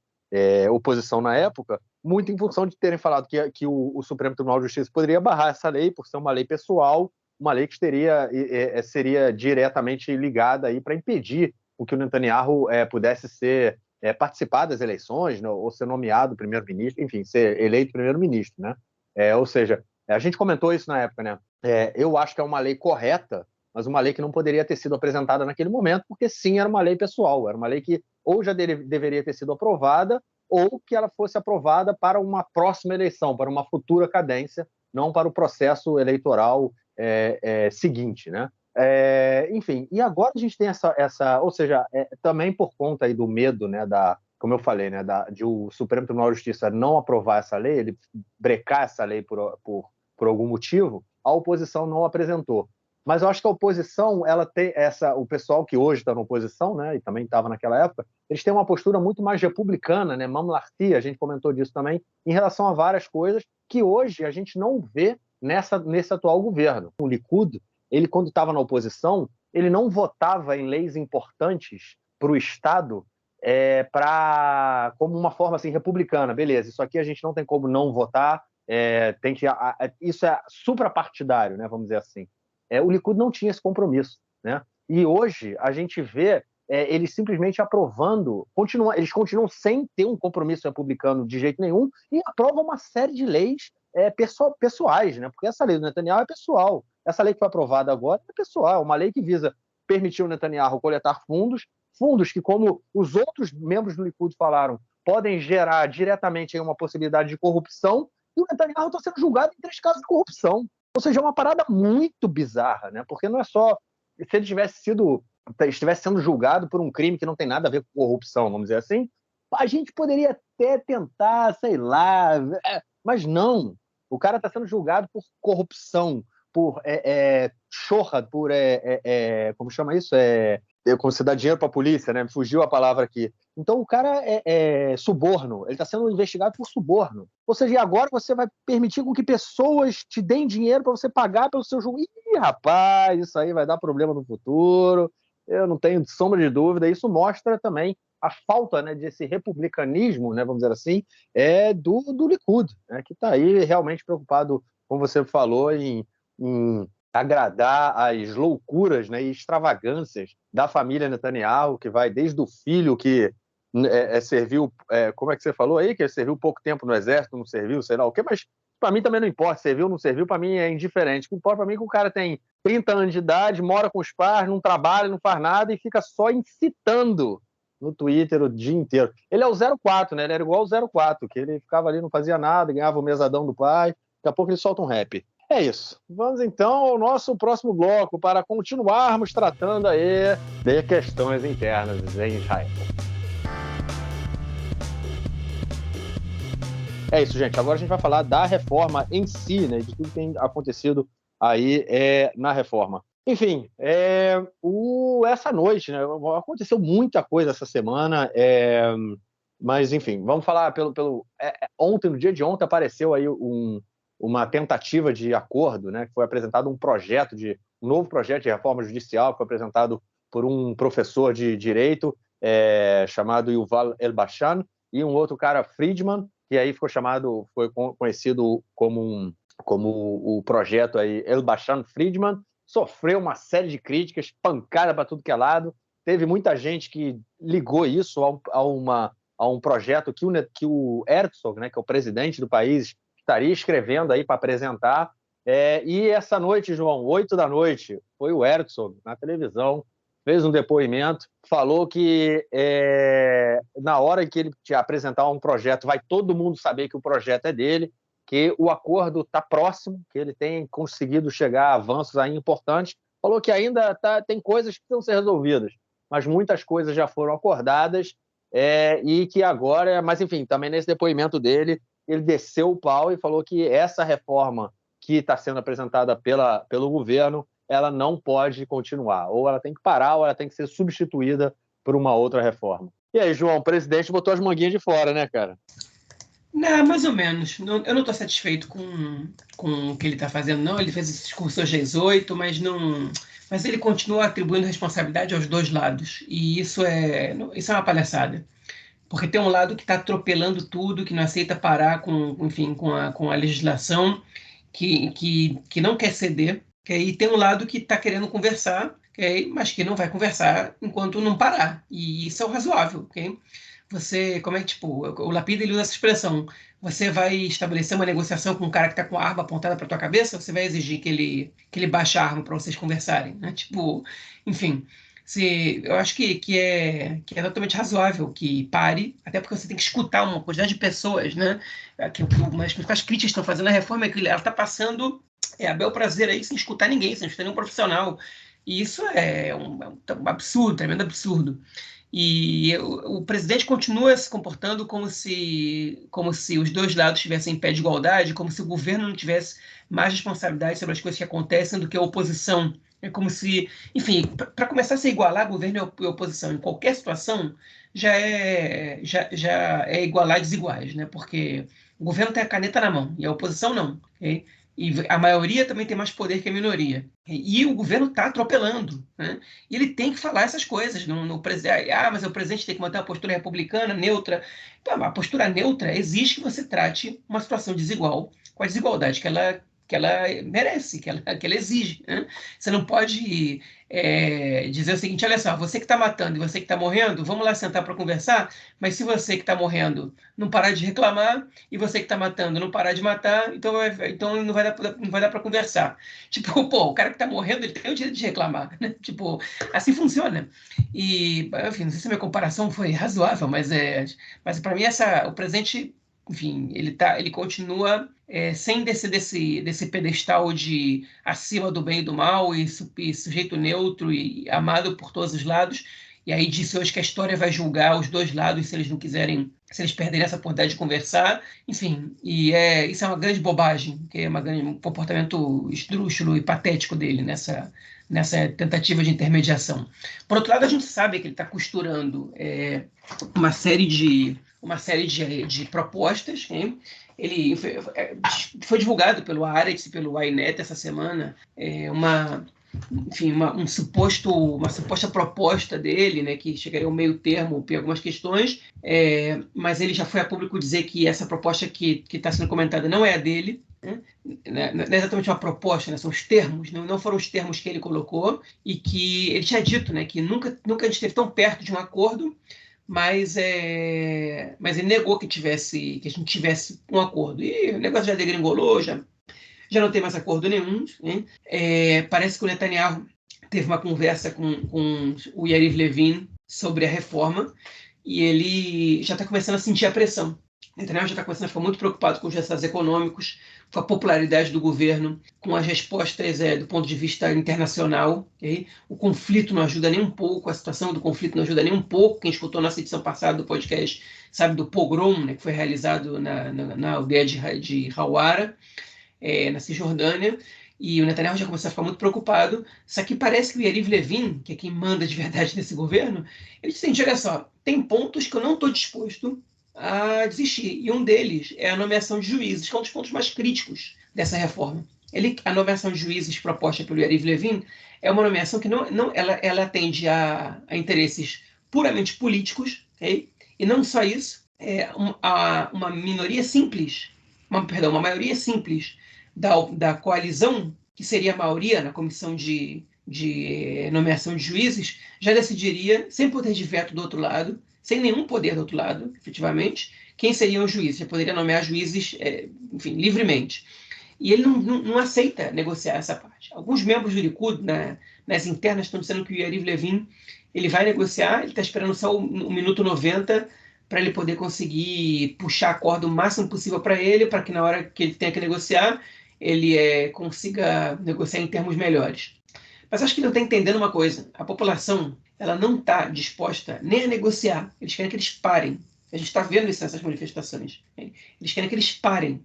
oposição na época, muito em função de terem falado que o Supremo Tribunal de Justiça poderia barrar essa lei por ser uma lei pessoal, uma lei que seria diretamente ligada para impedir que o Netanyahu pudesse participar das eleições, né, ou ser nomeado primeiro-ministro, enfim, ser eleito primeiro-ministro, né? Ou seja, a gente comentou isso na época, né? Eu acho que é uma lei correta, mas uma lei que não poderia ter sido apresentada naquele momento, porque sim, era uma lei pessoal, era uma lei que ou já deveria ter sido aprovada, ou que ela fosse aprovada para uma próxima eleição, para uma futura cadência, não para o processo eleitoral seguinte, né? Enfim, e agora a gente tem essa ou seja, também por conta aí do medo, né, como eu falei, né, de o Supremo Tribunal de Justiça não aprovar essa lei, ele brecar essa lei por algum motivo, a oposição não apresentou. Mas eu acho que a oposição, ela tem o pessoal que hoje está na oposição, né, e também estava naquela época, eles têm uma postura muito mais republicana, né, mamlarti, a gente comentou disso também, em relação a várias coisas que hoje a gente não vê nesse atual governo. O Likud, ele quando estava na oposição, ele não votava em leis importantes para o Estado como uma forma assim, republicana. Beleza, isso aqui a gente não tem como não votar, isso é suprapartidário, né, vamos dizer assim. O Likud não tinha esse compromisso, né? E hoje a gente vê eles simplesmente aprovando, eles continuam sem ter um compromisso republicano de jeito nenhum e aprovam uma série de leis pessoais, né? Porque essa lei do Netanyahu é pessoal. Essa lei que foi aprovada agora é pessoal, uma lei que visa permitir ao Netanyahu coletar fundos que, como os outros membros do Likud falaram, podem gerar diretamente uma possibilidade de corrupção, e o Netanyahu está sendo julgado em 3 casos de corrupção. Ou seja, é uma parada muito bizarra, né? Porque não é só se ele estivesse sendo julgado por um crime que não tem nada a ver com corrupção, vamos dizer assim, a gente poderia até tentar, sei lá, mas não. O cara está sendo julgado por corrupção, por chorra, por como chama isso? Como se dá dinheiro para a polícia, né? Fugiu a palavra aqui. Então o cara suborno, ele está sendo investigado por suborno. Ou seja, e agora você vai permitir com que pessoas te deem dinheiro para você pagar pelo seu jogo. Ih, rapaz, isso aí vai dar problema no futuro. Eu não tenho sombra de dúvida. Isso mostra também a falta, né, desse republicanismo, né, vamos dizer assim, do Likud, né, que está aí realmente preocupado, como você falou, em agradar às loucuras, né, e extravagâncias da família Netanyahu, que vai desde o filho que serviu, como é que você falou aí, que serviu pouco tempo no exército, não serviu, sei lá o quê, mas para mim também não importa, serviu ou não serviu, para mim é indiferente. O que importa para mim é que o cara tem 30 anos de idade, mora com os pais, não trabalha, não faz nada e fica só incitando no Twitter o dia inteiro. Ele é o 04, né? Ele era igual o 04, que ele ficava ali, não fazia nada, ganhava o mesadão do pai, daqui a pouco ele solta um rap. É isso. Vamos então ao nosso próximo bloco para continuarmos tratando aí de questões internas em Israel. É isso, gente. Agora a gente vai falar da reforma em si, né? De tudo que tem acontecido aí na reforma. Enfim, essa noite, né, aconteceu muita coisa essa semana, mas, enfim, vamos falar ontem, no dia de ontem, apareceu aí uma tentativa de acordo, né, que foi apresentado um novo projeto de reforma judicial, que foi apresentado por um professor de direito chamado Yuval Elbashan, e um outro cara, Friedman, que aí foi conhecido como o projeto aí Elbashan-Friedman. Sofreu uma série de críticas, pancada para tudo que é lado. Teve muita gente que ligou isso a um projeto que o Herzog, né, que é o presidente do país, estaria escrevendo aí para apresentar. E essa noite, João, 8 da noite, foi o Herzog na televisão, fez um depoimento, falou que na hora que ele te apresentar um projeto, vai todo mundo saber que o projeto é dele, que o acordo está próximo, que ele tem conseguido chegar a avanços aí importantes. Falou que ainda tem coisas que precisam ser resolvidas, mas muitas coisas já foram acordadas e que agora... Mas, enfim, também nesse depoimento dele, ele desceu o pau e falou que essa reforma que está sendo apresentada pelo governo, ela não pode continuar. Ou ela tem que parar, ou ela tem que ser substituída por uma outra reforma. E aí, João, o presidente botou as manguinhas de fora, né, cara? Não, mais ou menos. Eu não estou satisfeito com o que ele está fazendo, não. Ele fez esse discurso hoje às 8, mas ele continua atribuindo responsabilidade aos dois lados. E isso é uma palhaçada. Porque tem um lado que está atropelando tudo, que não aceita parar com a legislação, que não quer ceder. E tem um lado que está querendo conversar, mas que não vai conversar enquanto não parar. E isso é o razoável. Você, o Lapid, ele usa essa expressão, você vai estabelecer uma negociação com um cara que está com a arma apontada para tua cabeça, você vai exigir que ele baixe a arma para vocês conversarem, né? Enfim, eu acho que é totalmente razoável que pare, até porque você tem que escutar uma quantidade de pessoas, né? As principais críticas estão fazendo a reforma é que ela está passando a bel prazer aí sem escutar ninguém, sem escutar nenhum profissional. E isso é um absurdo, tremendo absurdo. E o presidente continua se comportando como se os dois lados estivessem em pé de igualdade, como se o governo não tivesse mais responsabilidade sobre as coisas que acontecem do que a oposição. É como se, enfim, para começar a se igualar governo e oposição em qualquer situação, já é igualar desiguais, né? Porque o governo tem a caneta na mão e a oposição não. Okay? E a maioria também tem mais poder que a minoria. E o governo está atropelando, né? E ele tem que falar essas coisas. No presidente, mas o presidente tem que manter uma postura republicana, neutra. Então, a postura neutra exige que você trate uma situação desigual com a desigualdade que ela merece, que ela exige, né? Você não pode dizer o seguinte: olha só, você que está matando e você que está morrendo, vamos lá sentar para conversar, mas se você que está morrendo não parar de reclamar e você que está matando não parar de matar, então não vai dar para conversar. O cara que está morrendo, ele tem o direito de reclamar, né? Assim funciona. E, enfim, não sei se a minha comparação foi razoável, mas para mim o presente, enfim, ele continua sem descer desse pedestal de acima do bem e do mal e sujeito neutro e amado por todos os lados. E aí disse hoje que a história vai julgar os dois lados se eles não quiserem, se eles perderem essa oportunidade de conversar. Enfim, isso é uma grande bobagem, que é um comportamento esdrúxulo e patético dele nessa tentativa de intermediação. Por outro lado, a gente sabe que ele está costurando uma série de propostas, hein? Ele foi divulgado pelo Haaretz e pelo Ynet essa semana uma suposta proposta dele, né, que chegaria ao meio termo em algumas questões, mas ele já foi a público dizer que essa proposta que está sendo comentada não é a dele, né? Não é exatamente uma proposta, né? São os termos, não foram os termos que ele colocou, e que ele tinha dito, né, que nunca a gente esteve tão perto de um acordo, mas ele negou que a gente tivesse um acordo. E o negócio já degringolou, já não tem mais acordo nenhum, né? Parece que o Netanyahu teve uma conversa com o Yariv Levin sobre a reforma e ele já está começando a sentir a pressão. Netanyahu já está começando a ficar muito preocupado com os resultados econômicos, com a popularidade do governo, com as respostas do ponto de vista internacional. Okay? O conflito não ajuda nem um pouco, a situação do conflito não ajuda nem um pouco. Quem escutou nossa edição passada do podcast sabe do pogrom, né, que foi realizado na aldeia de Hawara, na Cisjordânia. E o Netanyahu já começou a ficar muito preocupado, só que parece que o Yariv Levin, que é quem manda de verdade nesse governo, ele disse assim, olha só, tem pontos que eu não estou disposto a desistir, e um deles é a nomeação de juízes, que é um dos pontos mais críticos dessa reforma. A nomeação de juízes proposta pelo Yariv Levin é uma nomeação que ela atende a interesses puramente políticos, okay? E não só isso, uma minoria simples, uma maioria simples da coalizão, que seria a maioria na comissão de nomeação de juízes, já decidiria, sem poder de veto do outro lado, sem nenhum poder do outro lado, efetivamente, quem seriam os juízes. Já poderia nomear juízes, enfim, livremente. E ele não aceita negociar essa parte. Alguns membros do Likud, nas internas, estão dizendo que o Yariv Levin ele vai negociar, ele está esperando só o minuto 90 para ele poder conseguir puxar a corda o máximo possível para ele, para que na hora que ele tenha que negociar, ele consiga negociar em termos melhores. Mas acho que ele não está entendendo uma coisa. A população ela não está disposta nem a negociar. Eles querem que eles parem. A gente está vendo isso nessas manifestações. Eles querem que eles parem.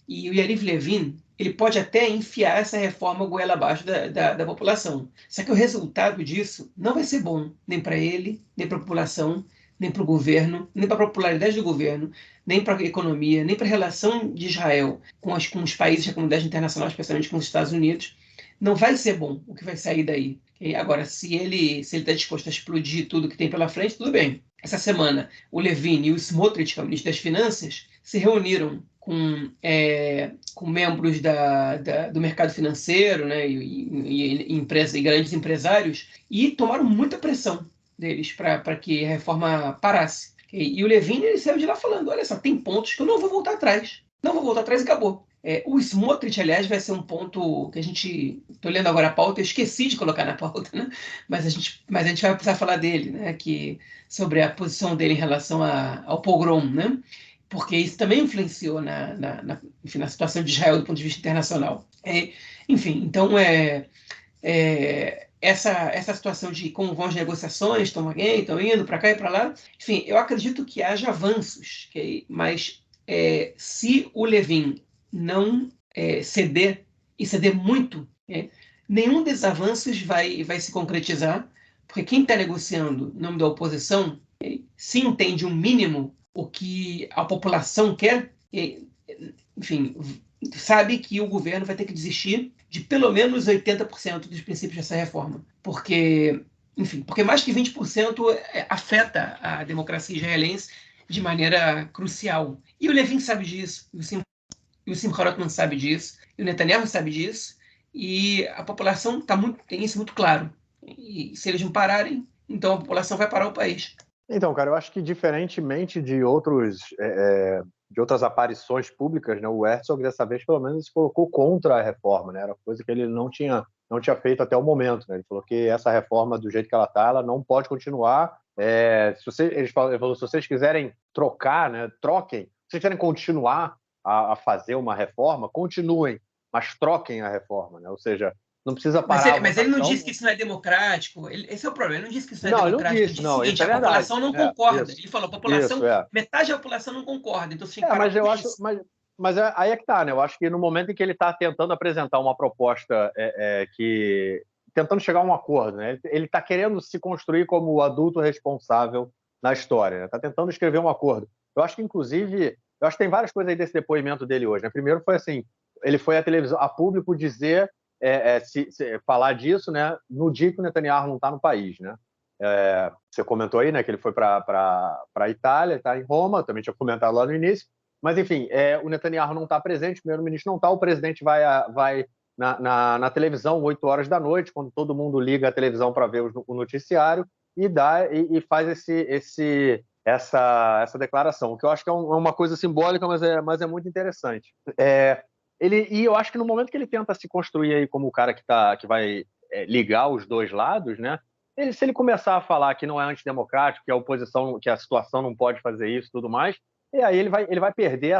E o Yariv Levin ele pode até enfiar essa reforma goela abaixo da população. Só que o resultado disso não vai ser bom, nem para ele, nem para a população, nem para o governo, nem para a popularidade do governo, nem para a economia, nem para a relação de Israel com os países da comunidade internacional, especialmente com os Estados Unidos. Não vai ser bom o que vai sair daí. Agora, se ele está disposto a explodir tudo que tem pela frente, tudo bem. Essa semana, o Levin e o Smotrich, que é o ministro das Finanças, se reuniram com membros do mercado financeiro, né, e grandes empresários, e tomaram muita pressão deles para que a reforma parasse. E o Levin ele saiu de lá falando, olha só, tem pontos que eu não vou voltar atrás. Não vou voltar atrás e acabou. O Smotrich, aliás, vai ser um ponto que a gente... Estou lendo agora a pauta, eu esqueci de colocar na pauta, né? Mas a gente vai precisar falar dele, né? Sobre a posição dele em relação ao pogrom, né? Porque isso também influenciou enfim, na situação de Israel do ponto de vista internacional. Enfim, então essa situação de como vão as negociações, estão indo para cá e para lá, enfim, eu acredito que haja avanços, okay? Mas se o Levin não ceder, e ceder muito, nenhum desses avanços vai se concretizar, porque quem está negociando em nome da oposição se entende um mínimo o que a população quer, enfim, sabe que o governo vai ter que desistir de pelo menos 80% dos princípios dessa reforma. Porque mais que 20% afeta a democracia israelense de maneira crucial. E o Levin sabe disso, e o Simcha Rotman sabe disso, e o Netanyahu sabe disso, e a população tem isso muito claro. E se eles não pararem, então a população vai parar o país. Então, cara, eu acho que diferentemente de outras aparições públicas, né, o Herzog dessa vez pelo menos se colocou contra a reforma, né? Era coisa que ele não tinha feito até o momento, né? Ele falou que essa reforma do jeito que ela está, ela não pode continuar. Ele falou, se vocês quiserem trocar, né, troquem. Se vocês quiserem continuar a fazer uma reforma, continuem, mas troquem a reforma, né? Ou seja, não precisa parar. Mas ele não disse que isso não é democrático. Esse é o problema. Ele não disse que isso não é democrático. Ele disse, o seguinte, isso é a população não concorda. Isso, ele falou, metade da população não concorda. Então você tem que parar com isso. Mas aí é que tá, né? Eu acho que no momento em que ele está tentando apresentar uma proposta tentando chegar a um acordo, né? Ele está querendo se construir como o adulto responsável na história, né? Está tentando escrever um acordo. Eu acho que, inclusive, que tem várias coisas aí desse depoimento dele hoje, né? Primeiro foi assim, ele foi à televisão, a público dizer, falar disso, né? No dia que o Netanyahu não está no país, né? Você comentou aí, né? Que ele foi para a Itália, está em Roma, também tinha comentado lá no início. Mas, enfim, o Netanyahu não está presente, o primeiro-ministro não está, o presidente vai na televisão, 8 horas da noite, quando todo mundo liga a televisão para ver o noticiário, e faz essa declaração, que eu acho que é uma coisa simbólica, mas é muito interessante. E eu acho que no momento que ele tenta se construir aí como o cara que vai ligar os dois lados, né? Se ele começar a falar que não é antidemocrático, que a oposição, que a situação não pode fazer isso e tudo mais, e aí ele vai perder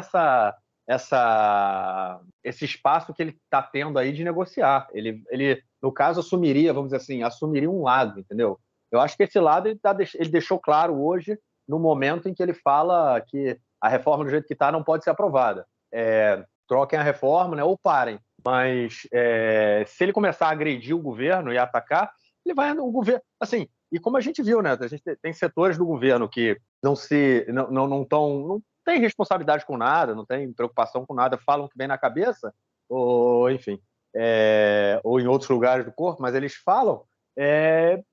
esse espaço que ele está tendo aí de negociar. Ele, no caso, vamos dizer assim, assumiria um lado, entendeu? Eu acho que esse lado ele deixou claro hoje, no momento em que ele fala que a reforma do jeito que está não pode ser aprovada. Troquem a reforma, né, ou parem. Mas se ele começar a agredir o governo e atacar, ele vai o governo, assim. E como a gente viu, né? A gente tem setores do governo que não tem responsabilidade com nada, não tem preocupação com nada, falam que vem na cabeça, ou enfim, ou em outros lugares do corpo, mas eles falam.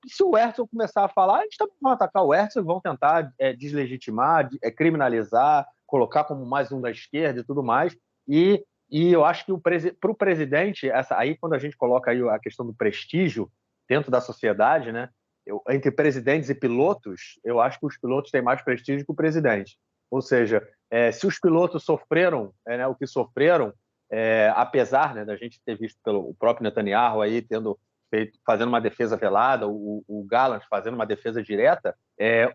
Se o Herzog começar a falar, eles também vão atacar o Herzog, vão tentar deslegitimar, criminalizar, colocar como mais um da esquerda e tudo mais. E eu acho que para o presidente, aí quando a gente coloca aí a questão do prestígio dentro da sociedade, né? Entre presidentes e pilotos, eu acho que os pilotos têm mais prestígio que o presidente. Ou seja, se os pilotos sofreram o que sofreram, apesar, né, da gente ter visto pelo próprio Netanyahu aí fazendo uma defesa velada, o Gallant fazendo uma defesa direta,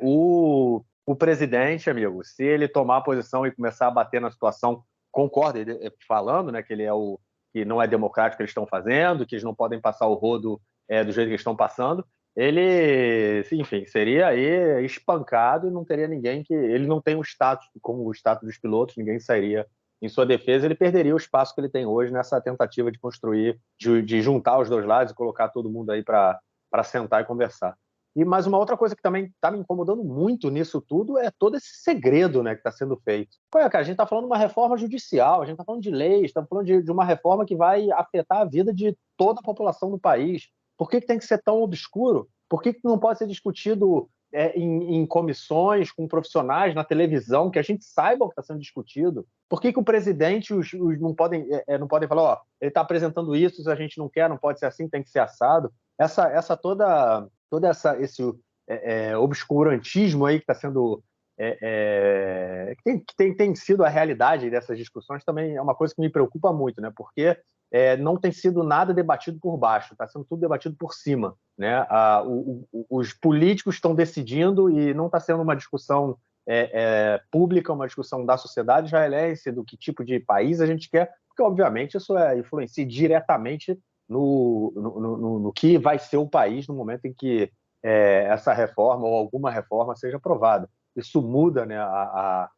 o presidente, amigo, se ele tomar a posição e começar a bater na situação, concorda, falando, né, que ele que não é democrático que eles estão fazendo, que eles não podem passar o rodo do jeito que eles estão passando, ele, enfim, seria aí espancado e não teria ninguém ele não tem o status, como o status dos pilotos, ninguém sairia em sua defesa, ele perderia o espaço que ele tem hoje nessa tentativa de construir, de juntar os dois lados e colocar todo mundo aí para sentar e conversar. Mas uma outra coisa que também está me incomodando muito nisso tudo é todo esse segredo, né, que está sendo feito. Cara, a gente está falando de uma reforma judicial, a gente está falando de leis, estamos falando de uma reforma que vai afetar a vida de toda a população do país. Por que tem que ser tão obscuro? Por que não pode ser discutido em comissões, com profissionais, na televisão, que a gente saiba o que está sendo discutido? Por que o presidente não podem falar, ele está apresentando isso, se a gente não quer, não pode ser assim, tem que ser assado? Esse obscurantismo aí que está sendo que tem sido a realidade dessas discussões também é uma coisa que me preocupa muito, né? Porque não tem sido nada debatido por baixo, está sendo tudo debatido por cima, né? Os políticos estão decidindo e não está sendo uma discussão pública, uma discussão da sociedade israelense, do que tipo de país a gente quer, porque obviamente isso influencia diretamente no que vai ser o país no momento em que essa reforma ou alguma reforma seja aprovada. Isso muda, né, a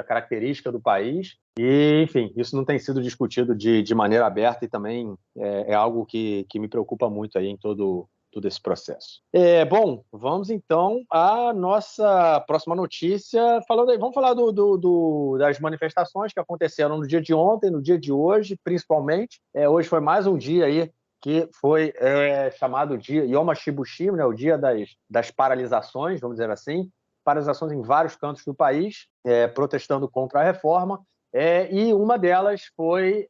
característica do país e, enfim, isso não tem sido discutido de maneira aberta e também é algo que me preocupa muito aí em todo esse processo. Bom, vamos então à nossa próxima notícia. Vamos falar das manifestações que aconteceram no dia de ontem, no dia de hoje, principalmente. Hoje foi mais um dia aí que foi chamado dia Yom HaShibushim, né, o dia das paralisações, vamos dizer assim, paralisações em vários cantos do país, protestando contra a reforma, e uma delas foi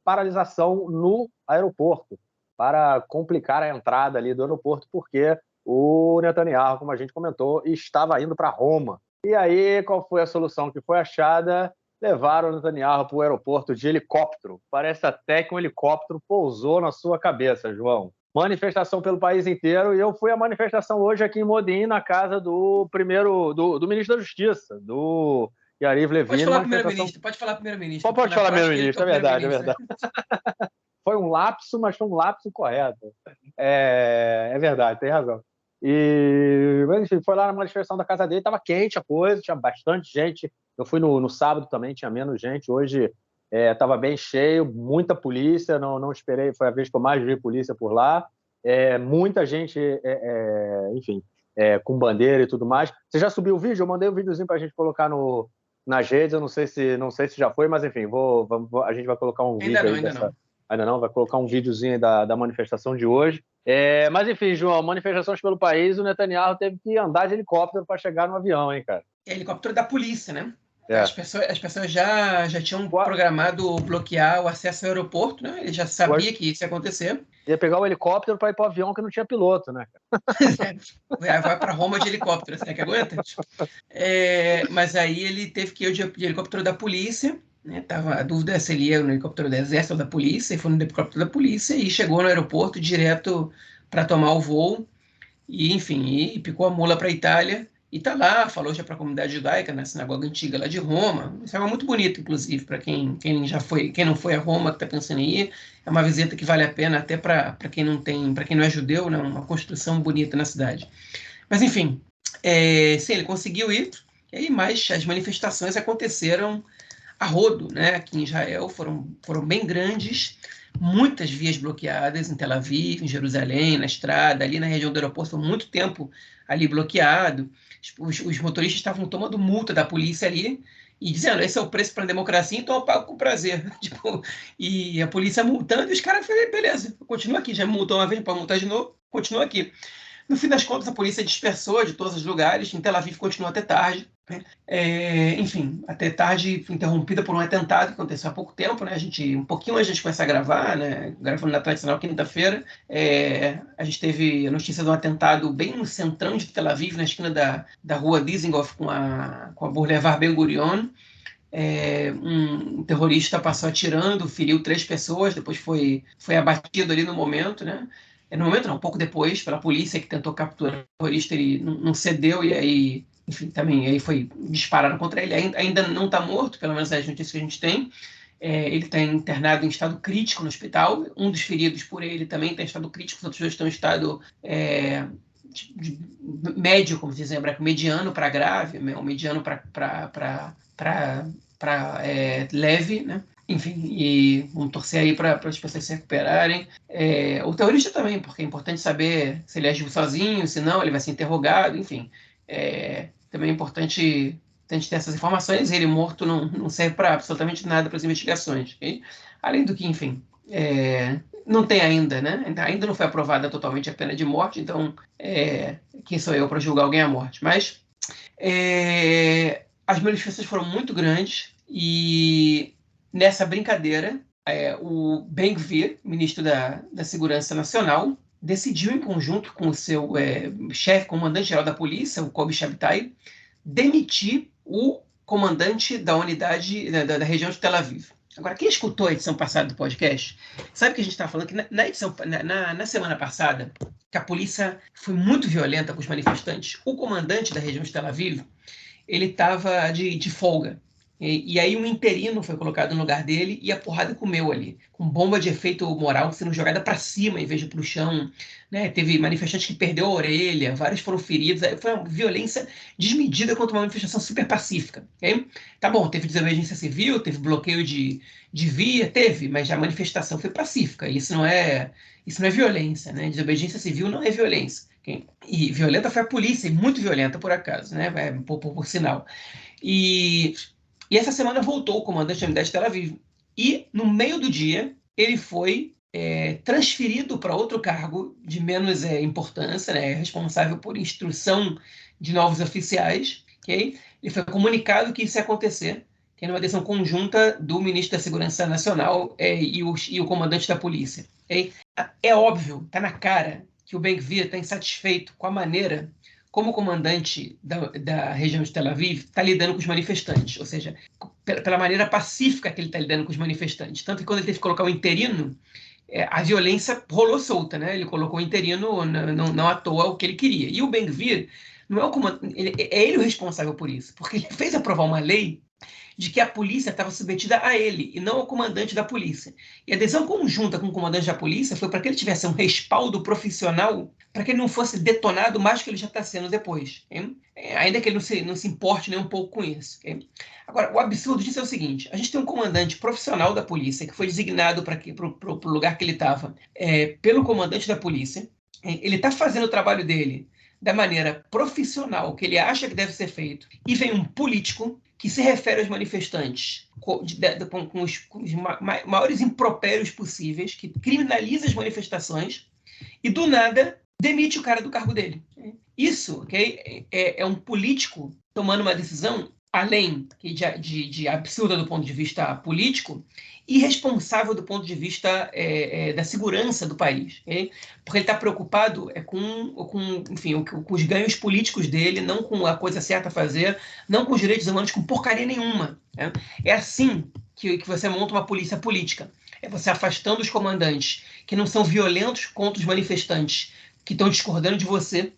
paralisação no aeroporto, para complicar a entrada ali do aeroporto, porque o Netanyahu, como a gente comentou, estava indo para Roma. E aí, qual foi a solução que foi achada? Levaram o Netanyahu para o aeroporto de helicóptero. Parece até que um helicóptero pousou na sua cabeça, João. Manifestação pelo país inteiro, e eu fui à manifestação hoje aqui em Modim, na casa do ministro da Justiça, do Yariv Levin. Pode falar primeiro-ministro. Pode falar primeiro-ministro, é verdade. Foi um lapso, mas foi um lapso correto. É verdade, tem razão. Mas, enfim, foi lá na manifestação da casa dele, estava quente a coisa, tinha bastante gente. Eu fui no sábado também, tinha menos gente. Hoje estava bem cheio, muita polícia, não esperei, foi a vez que eu mais vi polícia por lá. Muita gente, enfim, com bandeira e tudo mais. Você já subiu o vídeo? Eu mandei um videozinho para a gente colocar nas redes, eu não sei se já foi, mas enfim, a gente vai colocar um vídeo aí dessa... Ainda não, vai colocar um videozinho da manifestação de hoje. Mas, enfim, João, manifestações pelo país, o Netanyahu teve que andar de helicóptero para chegar no avião, hein, cara? Helicóptero da polícia, né? As pessoas já tinham programado bloquear o acesso ao aeroporto, né? Ele já sabia que isso ia acontecer. Ia pegar o helicóptero para ir para o avião que não tinha piloto, né? Vai para Roma de helicóptero, será que aguenta? Mas aí ele teve que ir de helicóptero da polícia, né? Tava a dúvida se ele ia no helicóptero do exército ou da polícia, e foi no helicóptero da polícia e chegou no aeroporto direto para tomar o voo e, enfim, picou a mula para a Itália e tá lá, falou já para a comunidade judaica na sinagoga antiga lá de Roma. Isso é muito bonito, inclusive, para quem não foi a Roma, que está pensando em ir. É uma visita que vale a pena até para quem não é judeu, né? Uma construção bonita na cidade. Mas, enfim, sim, ele conseguiu ir. E aí, mas as manifestações aconteceram a rodo, né, aqui em Israel, foram bem grandes, muitas vias bloqueadas em Tel Aviv, em Jerusalém, na estrada, ali na região do aeroporto, foi muito tempo ali bloqueado. Os motoristas estavam tomando multa da polícia ali e dizendo, esse é o preço para a democracia, então eu pago com prazer. Tipo, e a polícia multando, e os caras falaram, beleza, continua aqui, já multou uma vez, pode multar de novo, continua aqui. No fim das contas, a polícia dispersou de todos os lugares, em Tel Aviv continuou até tarde, né? Enfim, até tarde, interrompida por um atentado que aconteceu há pouco tempo, né? Um pouquinho antes de a gente começar a gravar, né? Gravando na tradicional quinta-feira, a gente teve a notícia de um atentado bem no centrão de Tel Aviv, na esquina da rua Dizengoff com a Boulevard Ben Gurion. Um terrorista passou atirando, feriu 3 pessoas, depois foi abatido ali no momento, né? No momento não, um pouco depois, pela polícia que tentou capturar o terrorista, ele não cedeu e aí, enfim, também aí foi disparado contra ele. Ainda não está morto, pelo menos é as notícias que a gente tem. Ele está internado em estado crítico no hospital. Um dos feridos por ele também está em estado crítico, os outros dois estão em estado de médio, como se diz em hebraico, mediano para grave, ou mediano para leve, né? Enfim, e vamos torcer aí para as pessoas se recuperarem. O terrorista também, porque é importante saber se ele agiu sozinho, se não, ele vai ser interrogado, enfim. Também é importante a gente ter essas informações. Ele morto não serve para absolutamente nada para as investigações. Okay? Além do que, enfim, não tem ainda, né? Ainda não foi aprovada totalmente a pena de morte, então quem sou eu para julgar alguém à morte? Mas as manifestações foram muito grandes e nessa brincadeira, o Ben-Gvir, ministro da Segurança Nacional, decidiu, em conjunto com o seu chefe, comandante-geral da polícia, o Kobi Shabtai, demitir o comandante da unidade da região de Tel Aviv. Agora, quem escutou a edição passada do podcast, sabe que a gente estava falando que na semana passada, que a polícia foi muito violenta com os manifestantes. O comandante da região de Tel Aviv, ele estava de folga. E aí um interino foi colocado no lugar dele e a porrada comeu ali, com bomba de efeito moral sendo jogada para cima em vez de para o chão, né? Teve manifestante que perdeu a orelha, vários foram feridos, foi uma violência desmedida contra uma manifestação super pacífica. Okay? Tá bom, teve desobediência civil, teve bloqueio de via, mas a manifestação foi pacífica, isso não é violência, né? Desobediência civil não é violência. Okay? E violenta foi a polícia, e muito violenta por acaso, né? Por sinal. E essa semana voltou o comandante da unidade de Tel Aviv. E, no meio do dia, ele foi transferido para outro cargo de menos importância, né, responsável por instrução de novos oficiais. Okay? Ele foi comunicado que isso ia acontecer, tendo uma decisão conjunta do ministro da Segurança Nacional e o comandante da polícia. Okay? É óbvio, está na cara, que o Ben-Gvir está insatisfeito com a maneira como o comandante da região de Tel Aviv está lidando com os manifestantes, ou seja, pela maneira pacífica que ele está lidando com os manifestantes. Tanto que quando ele teve que colocar o interino, a violência rolou solta, né? Ele colocou o interino não à toa o que ele queria. E o Ben-Gvir não é o comandante, é ele o responsável por isso, porque ele fez aprovar uma lei de que a polícia estava submetida a ele e não ao comandante da polícia. E a decisão conjunta com o comandante da polícia foi para que ele tivesse um respaldo profissional para que ele não fosse detonado mais do que ele já está sendo depois. Ainda que ele não se importe nem um pouco com isso. Agora, o absurdo disso é o seguinte, a gente tem um comandante profissional da polícia que foi designado para o lugar que ele estava pelo comandante da polícia. Ele está fazendo o trabalho dele da maneira profissional que ele acha que deve ser feito, e vem um político que se refere aos manifestantes com os maiores impropérios possíveis, que criminaliza as manifestações e, do nada, demite o cara do cargo dele. Isso, okay, é um político tomando uma decisão, além de absurda do ponto de vista político, irresponsável do ponto de vista da segurança do país. Okay? Porque ele está preocupado com os ganhos políticos dele, não com a coisa certa a fazer, não com os direitos humanos, com porcaria nenhuma. Né? É assim que você monta uma polícia política. É você afastando os comandantes que não são violentos contra os manifestantes que estão discordando de você.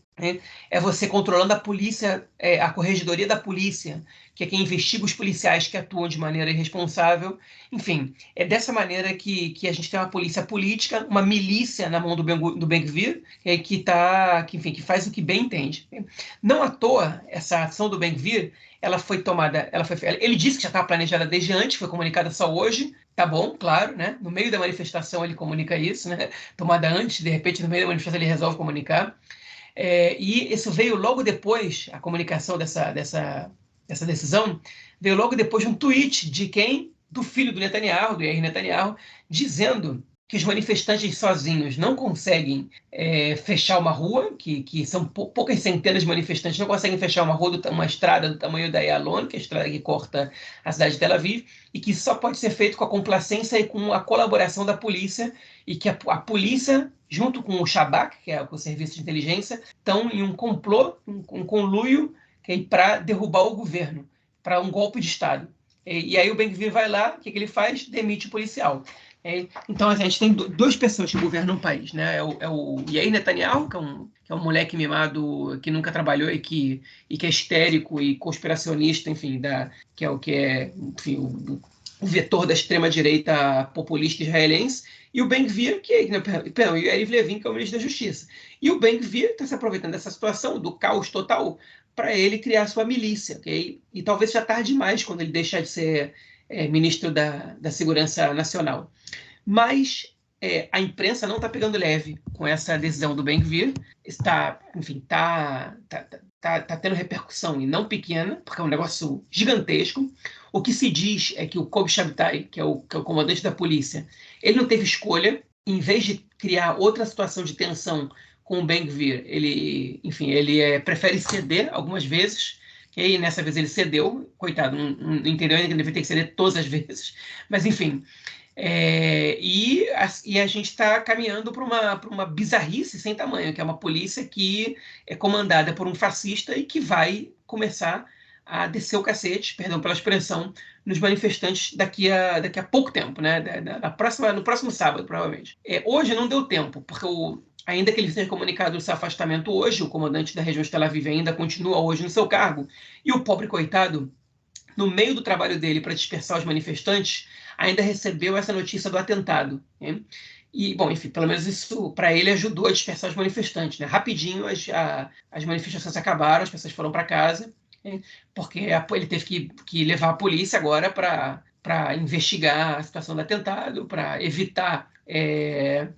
É você controlando a polícia, a corregedoria da polícia, que é quem investiga os policiais que atuam de maneira irresponsável. Enfim, é dessa maneira que a gente tem uma polícia política, uma milícia na mão do Ben-Gvir, que faz o que bem entende. Não à toa, essa ação do Ben-Gvir ela foi tomada, ele disse que já estava planejada desde antes, foi comunicada só hoje, tá bom, claro, né? No meio da manifestação ele comunica isso, né? Tomada antes, de repente no meio da manifestação ele resolve comunicar. E isso veio logo depois, a comunicação dessa decisão, veio logo depois de um tweet de quem? Do filho do Netanyahu, do Yair Netanyahu, dizendo que os manifestantes sozinhos não conseguem fechar uma rua, que são poucas centenas de manifestantes não conseguem fechar uma rua, uma estrada do tamanho da Ayalon, que é a estrada que corta a cidade de Tel Aviv, e que só pode ser feito com a complacência e com a colaboração da polícia, e que a polícia, junto com o Shabak, que é o serviço de inteligência, estão em um complô, um conluio, para derrubar o governo, para um golpe de Estado. E aí o Ben-Gvir vai lá, o que ele faz? Demite o policial. Então, a gente tem duas pessoas que governam o país, né? É o Yair Netanyahu, que é um moleque mimado que nunca trabalhou e que é histérico e conspiracionista, enfim, que é enfim, o vetor da extrema-direita populista israelense, e o Ben-Gvir, o Yariv Levin, que é o ministro da Justiça. E o Ben-Gvir está se aproveitando dessa situação, do caos total, para ele criar sua milícia, ok? E talvez já tarde demais quando ele deixar de ser ministro da Segurança Nacional. Mas a imprensa não está pegando leve com essa decisão do Ben-Gvir, está tendo repercussão e não pequena, porque é um negócio gigantesco. O que se diz é que o Kobi Shabtai, que é o comandante da polícia, ele não teve escolha. Em vez de criar outra situação de tensão com o Ben-Gvir, ele prefere ceder algumas vezes. E nessa vez ele cedeu, coitado, não entendeu ainda que ele deveria ter que ceder todas as vezes, mas enfim. E a gente está caminhando para uma bizarrice sem tamanho, que é uma polícia que é comandada por um fascista e que vai começar a descer o cacete, perdão pela expressão, nos manifestantes daqui a pouco tempo, né? No próximo sábado, provavelmente. Hoje não deu tempo, porque ainda que ele tenha comunicado o seu afastamento hoje, o comandante da região de Tel Aviv ainda continua hoje no seu cargo, e o pobre coitado, no meio do trabalho dele para dispersar os manifestantes, ainda recebeu essa notícia do atentado. Né? E, bom, enfim, pelo menos isso para ele ajudou a dispersar os manifestantes. Né? Rapidinho as manifestações acabaram, as pessoas foram para casa, né? Porque ele teve que levar a polícia agora para investigar a situação do atentado, para evitar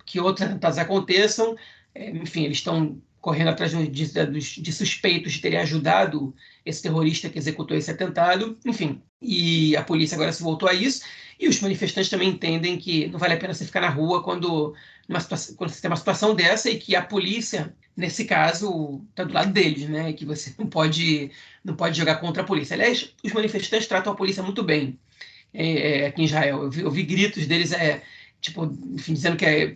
que outros atentados aconteçam. Enfim, eles estão correndo atrás de suspeitos de terem ajudado esse terrorista que executou esse atentado, enfim. E a polícia agora se voltou a isso, e os manifestantes também entendem que não vale a pena você ficar na rua quando você tem uma situação dessa, e que a polícia, nesse caso, está do lado deles, né? E que você não pode jogar contra a polícia. Aliás, os manifestantes tratam a polícia muito bem aqui em Israel. Eu vi gritos deles, enfim, dizendo que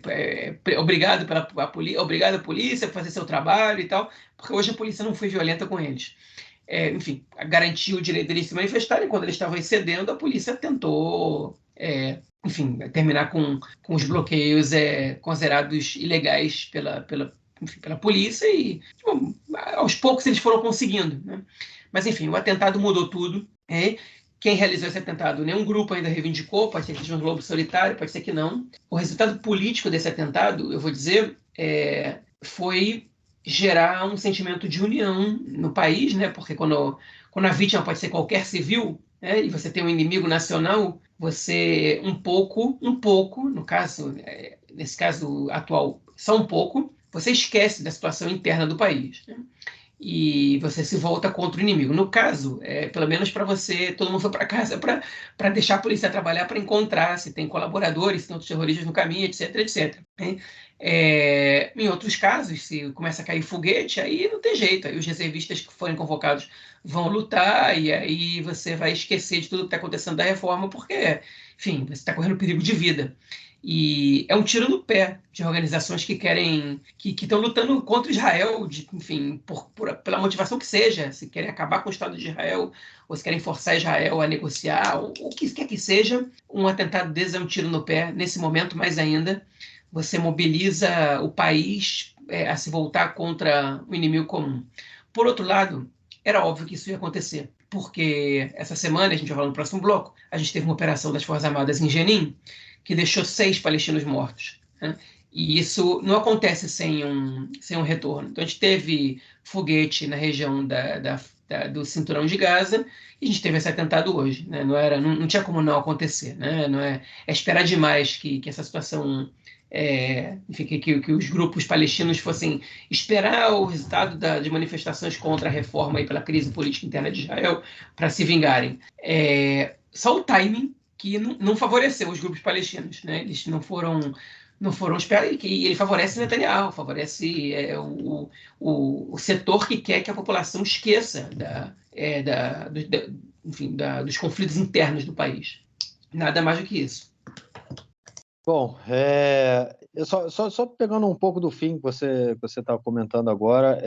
obrigado obrigado a polícia por fazer seu trabalho e tal, porque hoje a polícia não foi violenta com eles. Enfim, garantiu o direito deles se manifestarem. Quando eles estavam excedendo, a polícia tentou, enfim, terminar com os bloqueios considerados ilegais pela polícia, e aos poucos eles foram conseguindo. Né? Mas, enfim, o atentado mudou tudo. Quem realizou esse atentado? Nenhum grupo ainda reivindicou, pode ser que seja um globo solitário, pode ser que não. O resultado político desse atentado, eu vou dizer, foi gerar um sentimento de união no país, né? Porque quando a vítima pode ser qualquer civil, né? E você tem um inimigo nacional, você um pouco, no caso, nesse caso atual, só um pouco, você esquece da situação interna do país, né? E você se volta contra o inimigo. No caso, pelo menos para você, todo mundo foi para casa para deixar a polícia trabalhar, para encontrar se tem colaboradores, se tem outros terroristas no caminho, etc, etc. Em outros casos, se começa a cair foguete, aí não tem jeito. Aí os reservistas que forem convocados vão lutar, e aí você vai esquecer de tudo que está acontecendo da reforma, porque, enfim, você está correndo perigo de vida. E é um tiro no pé de organizações que estão lutando contra Israel, enfim, pela motivação que seja, se querem acabar com o Estado de Israel, ou se querem forçar Israel a negociar, ou o que quer que seja. Um atentado desse é um tiro no pé. Nesse momento, mais ainda, você mobiliza o país a se voltar contra o inimigo comum. Por outro lado, era óbvio que isso ia acontecer, porque essa semana, a gente vai falar no próximo bloco, a gente teve uma operação das Forças Armadas em Jenin, que deixou 6 palestinos mortos. Né? E isso não acontece sem um retorno. Então, a gente teve foguete na região da do cinturão de Gaza, e a gente teve esse atentado hoje, né? Não tinha como não acontecer, né? Não é esperar demais que essa situação, enfim, que os grupos palestinos fossem esperar o resultado de manifestações contra a reforma e pela crise política interna de Israel para se vingarem. Só o timing que não favoreceu os grupos palestinos, né? Eles não foram esperados, e ele favorece Netanyahu, favorece o setor que quer que a população esqueça enfim, dos conflitos internos do país. Nada mais do que isso. Bom, eu só pegando um pouco do fim que você estava comentando agora,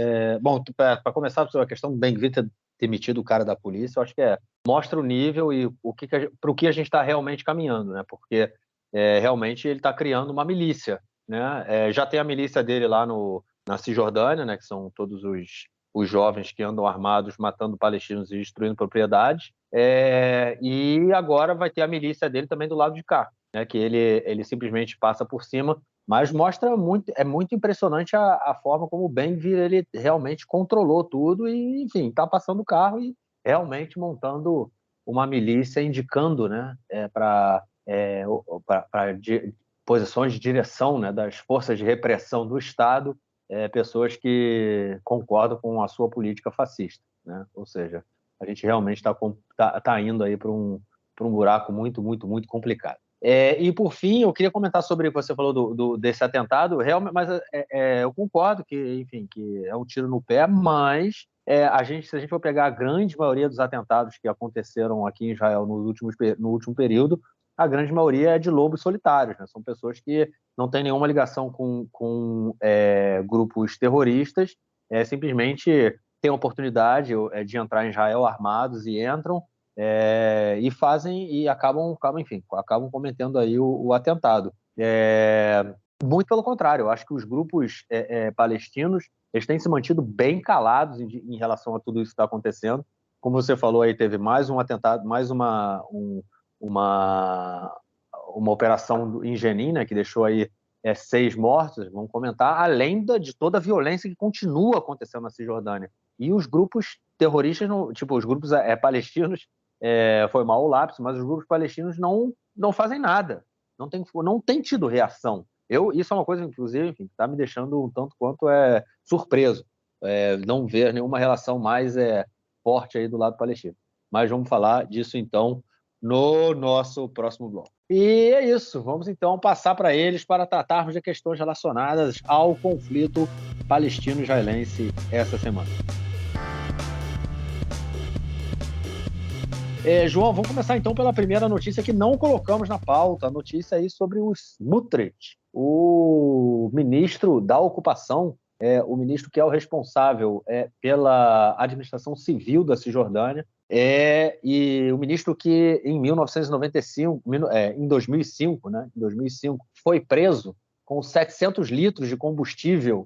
bom, para começar sobre a questão do Ben-Gvir ter demitido o cara da polícia, eu acho que mostra o nível e para o que a gente está realmente caminhando, né? Porque realmente ele está criando uma milícia, né? Já tem a milícia dele lá na Cisjordânia, né? Que são todos os jovens que andam armados matando palestinos e destruindo propriedades, e agora vai ter a milícia dele também do lado de cá, né, que ele simplesmente passa por cima, mas mostra muito impressionante a forma como o Ben-Gvir ele realmente controlou tudo e, enfim, está passando o carro e realmente montando uma milícia, indicando, né, para posições de direção, né, das forças de repressão do Estado, pessoas que concordam com a sua política fascista, né? Ou seja, a gente realmente está indo aí para um buraco muito, muito, muito complicado. E, por fim, eu queria comentar sobre o que você falou desse atentado, realmente, mas eu concordo que, enfim, que é um tiro no pé, mas se a gente for pegar a grande maioria dos atentados que aconteceram aqui em Israel no último período, a grande maioria é de lobos solitários, né? São pessoas que não têm nenhuma ligação com grupos terroristas, simplesmente têm a oportunidade de entrar em Israel armados e entram, e fazem e acabam cometendo aí o atentado. Muito pelo contrário, eu acho que os grupos palestinos eles têm se mantido bem calados em relação a tudo isso que está acontecendo. Como você falou aí, teve mais um atentado, mais uma operação em Jenin, né, que deixou aí 6 mortos, vamos comentar, além de toda a violência que continua acontecendo na Cisjordânia. E os grupos terroristas, os grupos palestinos, foi mal o lápis, mas os grupos palestinos não fazem nada, não tem tido reação. Isso é uma coisa, inclusive, enfim, que está me deixando um tanto quanto surpreso, não ver nenhuma relação mais forte aí do lado palestino. Mas vamos falar disso, então, no nosso próximo bloco. E é isso, vamos então passar para eles para tratarmos de questões relacionadas ao conflito palestino-israelense essa semana. João, vamos começar então pela primeira notícia que não colocamos na pauta, a notícia aí sobre o Smotrich, o ministro da ocupação, o ministro que é o responsável pela administração civil da Cisjordânia, e o ministro que em 2005, né, em 2005, foi preso com 700 litros de combustível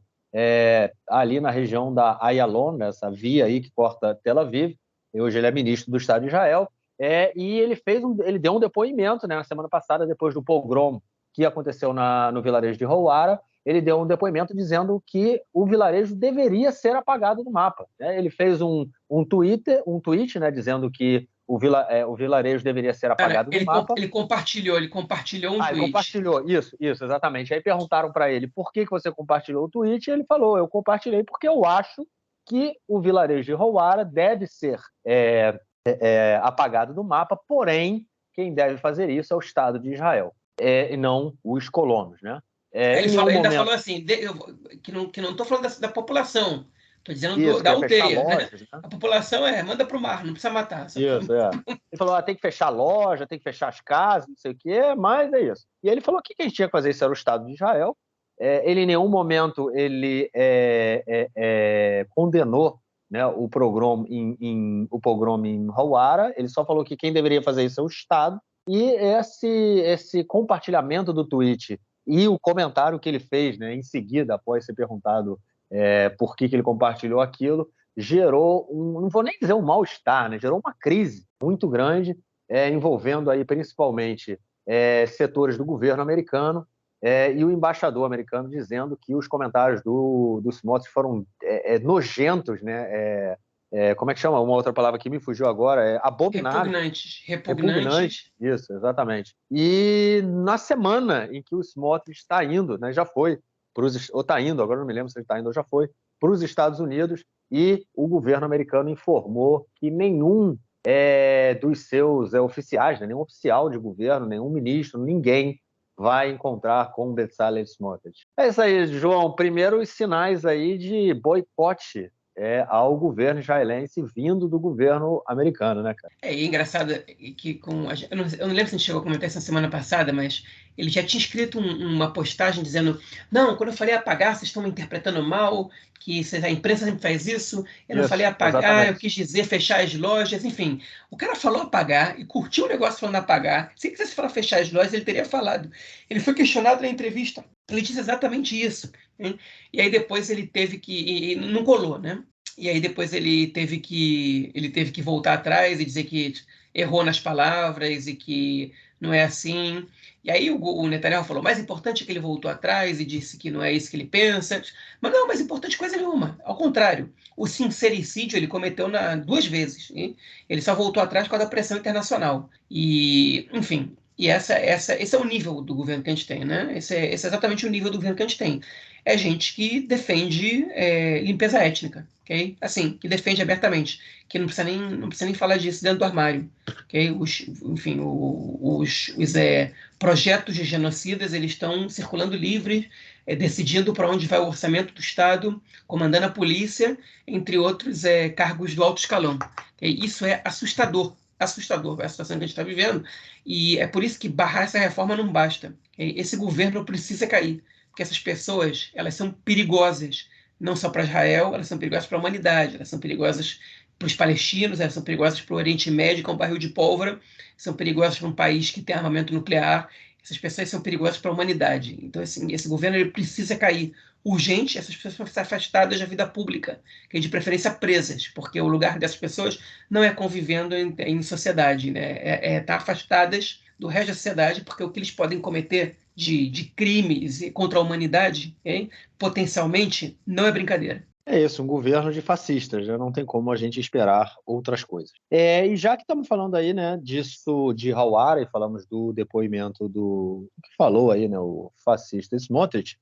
ali na região da Ayalon, essa via aí que corta Tel Aviv. E hoje ele é ministro do Estado de Israel, e ele deu um depoimento, né, na semana passada, depois do pogrom que aconteceu no vilarejo de Hawara. Ele deu um depoimento dizendo que o vilarejo deveria ser apagado do mapa, né? Ele fez um tweet, né, dizendo que o vilarejo deveria ser apagado do mapa. Ele compartilhou um tweet. Ele compartilhou, isso, exatamente. Aí perguntaram para ele por que você compartilhou o tweet, e ele falou, eu compartilhei porque eu acho que o vilarejo de Hawara deve ser apagado do mapa, porém, quem deve fazer isso é o Estado de Israel, e não os colonos, né? Ele ainda falou assim, que não estou falando da população, estou dizendo da aldeia. Lojas, né? A população manda para o mar, não precisa matar. Isso, Ele falou, tem que fechar a loja, tem que fechar as casas, não sei o quê, mas é isso. E ele falou que quem tinha que fazer isso era o Estado de Israel. Ele, em nenhum momento, ele condenou, né, o pogrom em Hawara. Ele só falou que quem deveria fazer isso é o Estado. E esse compartilhamento do tweet e o comentário que ele fez, né, em seguida, após ser perguntado por que ele compartilhou aquilo, gerou não vou nem dizer um mal-estar, né, gerou uma crise muito grande, envolvendo aí principalmente setores do governo americano, e o embaixador americano dizendo que os comentários do Smotrich foram nojentos, né, como é que chama? Uma outra palavra que me fugiu agora é abomináveis. Repugnantes. Isso, exatamente. E na semana em que o Smotrich está indo, né, já foi, ou está indo, agora não me lembro se ele está indo ou já foi, para os Estados Unidos, e o governo americano informou que nenhum dos seus oficiais, né, nenhum oficial de governo, nenhum ministro, ninguém vai encontrar com Bezalel Smotrich. É isso aí, João. Primeiro, os sinais aí de boicote ao governo israelense vindo do governo americano, né, cara? É engraçado que eu não lembro se a gente chegou a comentar isso na semana passada, mas ele já tinha escrito uma postagem dizendo: não, quando eu falei apagar, vocês estão me interpretando mal, que a imprensa sempre faz isso, eu não falei apagar, exatamente. Eu quis dizer fechar as lojas, enfim. O cara falou apagar e curtiu o negócio falando apagar. Se quisesse falar fechar as lojas, ele teria falado. Ele foi questionado na entrevista. Ele disse exatamente isso. Hein? E aí depois ele teve que... E não colou, né? E aí depois ele teve que voltar atrás e dizer que errou nas palavras e que não é assim. E aí o Netanyahu falou: mais importante é que ele voltou atrás e disse que não é isso que ele pensa. Mas não, mais importante coisa nenhuma. Ao contrário, o sincericídio ele cometeu 2 vezes. Hein? Ele só voltou atrás por causa da pressão internacional. E, enfim... E esse é o nível do governo que a gente tem, né? Esse é exatamente o nível do governo que a gente tem. É gente que defende limpeza étnica, ok? Assim, que defende abertamente, que não precisa nem falar disso dentro do armário, ok? Os projetos de genocidas, eles estão circulando livres, decidindo para onde vai o orçamento do Estado, comandando a polícia, entre outros cargos do alto escalão. Okay? Isso é assustador a situação que a gente está vivendo, e é por isso que barrar essa reforma não basta. Esse governo precisa cair, porque essas pessoas, elas são perigosas, não só para Israel, elas são perigosas para a humanidade, elas são perigosas para os palestinos, elas são perigosas para o Oriente Médio, que é um barril de pólvora, são perigosas para um país que tem armamento nuclear, essas pessoas são perigosas para a humanidade. Então, assim, esse governo ele precisa cair urgente, essas pessoas precisam ser afastadas da vida pública, que de preferência presas, porque o lugar dessas pessoas não é convivendo em sociedade, né? Tá afastadas do resto da sociedade, porque o que eles podem cometer de crimes contra a humanidade, hein, potencialmente, não é brincadeira. É isso, um governo de fascistas, já não tem como a gente esperar outras coisas. E já que estamos falando aí, né, disso de Hawara, e falamos do depoimento do que falou aí, né, o fascista Smotrich,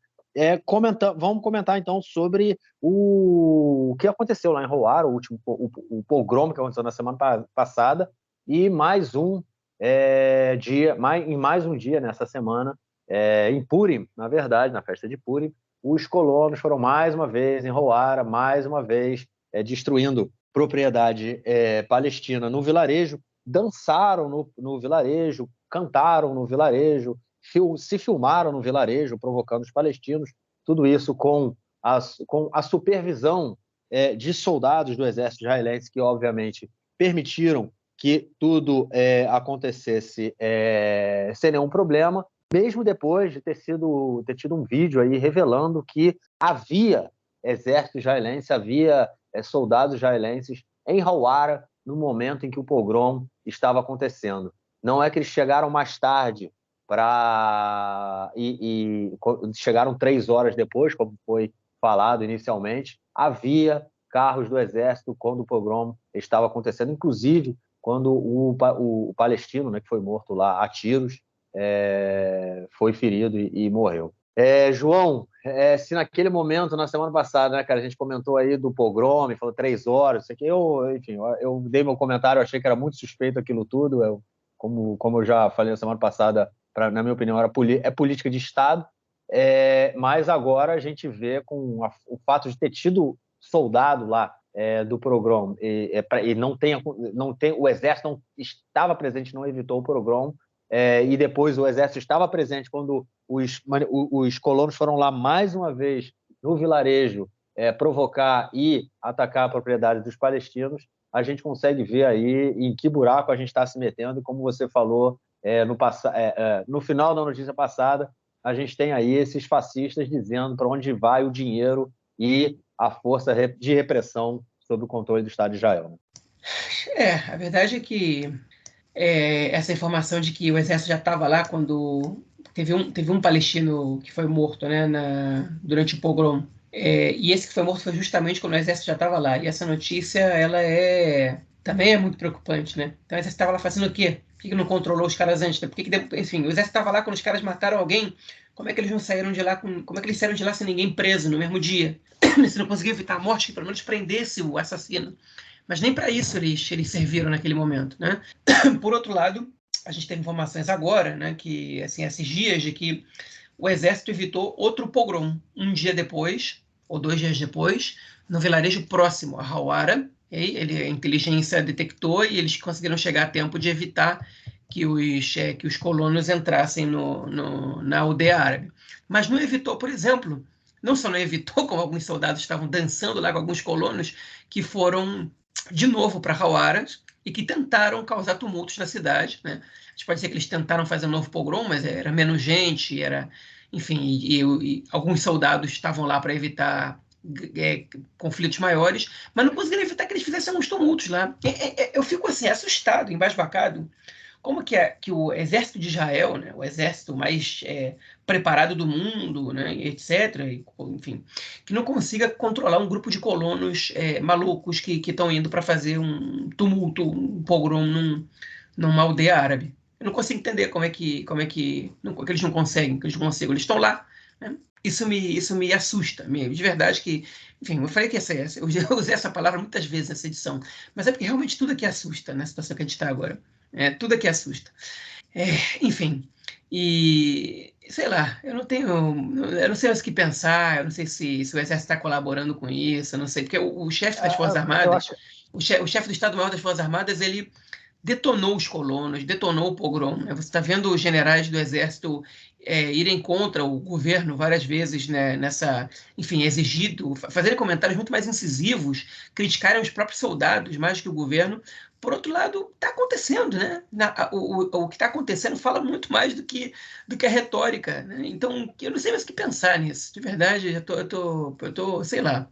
vamos comentar então sobre o que aconteceu lá em Hawara, o pogrom que aconteceu na semana passada, e mais um dia nessa semana, em Purim, na verdade, na festa de Purim, os colonos foram mais uma vez em Hawara, mais uma vez destruindo propriedade palestina no vilarejo, dançaram no vilarejo, cantaram no vilarejo, se filmaram no vilarejo, provocando os palestinos, tudo isso com a supervisão de soldados do exército israelense, que obviamente permitiram que tudo acontecesse sem nenhum problema, mesmo depois de ter tido um vídeo aí revelando que havia exército israelense, havia soldados israelenses em Hawara no momento em que o pogrom estava acontecendo. Não é que eles chegaram mais tarde e chegaram 3 horas depois, como foi falado inicialmente. Havia carros do exército quando o pogrom estava acontecendo, inclusive quando o palestino, né, que foi morto lá a tiros, foi ferido e morreu. João, se naquele momento, na semana passada, né, cara, a gente comentou aí do pogrom, falou 3 horas, isso aqui, eu dei meu comentário, eu achei que era muito suspeito aquilo tudo, como eu já falei na semana passada, na minha opinião, é política de Estado, mas agora a gente vê com o fato de ter tido soldado lá do pogrom e não tem, o exército não estava presente, não evitou o pogrom, e depois o exército estava presente quando os colonos foram lá mais uma vez no vilarejo provocar e atacar a propriedade dos palestinos. A gente consegue ver aí em que buraco a gente está se metendo, e como você falou no final da notícia passada, a gente tem aí esses fascistas dizendo para onde vai o dinheiro e a força de repressão sob o controle do Estado de Israel. A verdade é que essa informação de que o exército já estava lá quando teve um palestino que foi morto, né, durante o pogrom. E esse que foi morto foi justamente quando o exército já estava lá. E essa notícia, ela também é muito preocupante, né? Então o exército estava lá fazendo o quê? Por que não controlou os caras antes? Né? Enfim, o exército estava lá quando os caras mataram alguém. Como é que eles não saíram de lá como é que eles saíram de lá sem ninguém preso no mesmo dia? Se não conseguiu evitar a morte, que pelo menos prendesse o assassino. Mas nem para isso eles serviram naquele momento, né? Por outro lado, a gente tem informações agora, né, que assim, esses dias de que o exército evitou outro pogrom um dia depois, ou 2 dias depois, no vilarejo próximo a Hawara. A inteligência detectou e eles conseguiram chegar a tempo de evitar que os colonos entrassem na aldeia árabe. Mas não evitou, por exemplo, não só não evitou, como alguns soldados estavam dançando lá com alguns colonos que foram de novo para Hawara e que tentaram causar tumultos na cidade, né? A gente pode dizer que eles tentaram fazer um novo pogrom, mas era menos gente, enfim, e alguns soldados estavam lá para evitar conflitos maiores, mas não conseguiram evitar que eles fizessem alguns tumultos lá. Eu fico assim, assustado, embasbacado, como que o exército de Israel, né, o exército mais preparado do mundo, né, etc., enfim, que não consiga controlar um grupo de colonos malucos que estão indo para fazer um tumulto, um pogrom numa aldeia árabe. Eu não consigo entender como é que eles não conseguem, que eles não consigam. Eles estão lá, né? Isso me assusta mesmo, de verdade que, enfim, eu falei que eu já usei essa palavra muitas vezes nessa edição, mas é porque realmente tudo aqui assusta na situação que a gente está agora. Tudo aqui assusta. Enfim, e sei lá, eu não sei mais o que pensar, eu não sei se o Exército está colaborando com isso, eu não sei, porque o chefe das Forças Armadas, o chefe do Estado-Maior das Forças Armadas, ele detonou os colonos, detonou o pogrom. Né? Você está vendo os generais do Exército irem contra o governo várias vezes, né, enfim, fazerem comentários muito mais incisivos, criticarem os próprios soldados mais que o governo. Por outro lado, está acontecendo, né? O que está acontecendo fala muito mais do que a retórica. Né? Então, eu não sei mais o que pensar nisso. De verdade, eu tô, sei lá.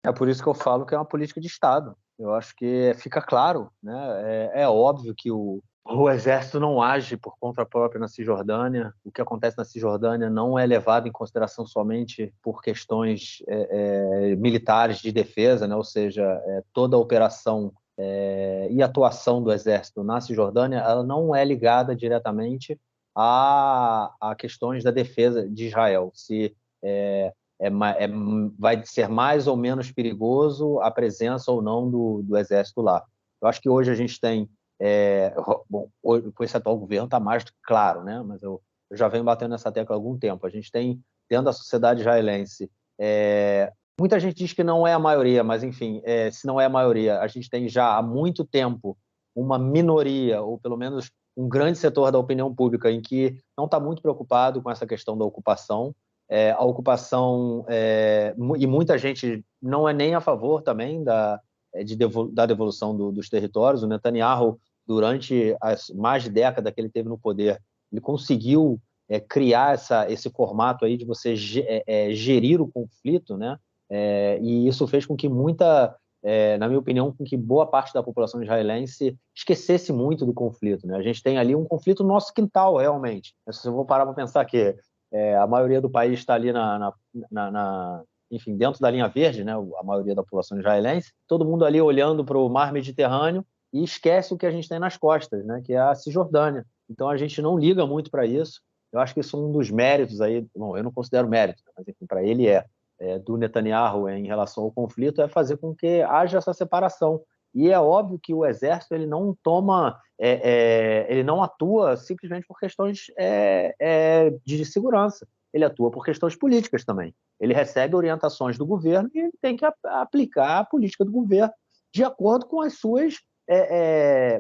É por isso que eu falo que é uma política de Estado. Eu acho que fica claro, né? É óbvio que o Exército não age por conta própria na Cisjordânia. O que acontece na Cisjordânia não é levado em consideração somente por questões militares de defesa, né? Ou seja, toda a operação e atuação do Exército na Cisjordânia ela não é ligada diretamente a questões da defesa de Israel. Se vai ser mais ou menos perigoso a presença ou não do Exército lá. Eu acho que hoje a gente tem, bom, hoje, com esse atual governo está mais claro, né? Mas eu já venho batendo nessa tecla há algum tempo. A gente tem, dentro da sociedade israelense, muita gente diz que não é a maioria, mas, enfim, se não é a maioria, a gente tem já há muito tempo uma minoria, ou pelo menos um grande setor da opinião pública, em que não está muito preocupado com essa questão da ocupação. A ocupação, e muita gente não é nem a favor também da devolução dos territórios. O Netanyahu, durante as mais de década que ele teve no poder, ele conseguiu criar esse formato aí de você gerir o conflito, né? E isso fez com que na minha opinião, com que boa parte da população israelense esquecesse muito do conflito, né? A gente tem ali um conflito no nosso quintal, realmente. Se eu vou parar para pensar que a maioria do país está ali enfim, dentro da linha verde, né? A maioria da população israelense, todo mundo ali olhando para o mar Mediterrâneo e esquece o que a gente tem nas costas, né? Que é a Cisjordânia. Então a gente não liga muito para isso. Eu acho que isso é um dos méritos aí, bom, eu não considero mérito, mas enfim, para ele do Netanyahu em relação ao conflito, é fazer com que haja essa separação. E é óbvio que o exército ele não ele não atua simplesmente por questões de segurança. Ele atua por questões políticas também. Ele recebe orientações do governo e tem que aplicar a política do governo de acordo com as suas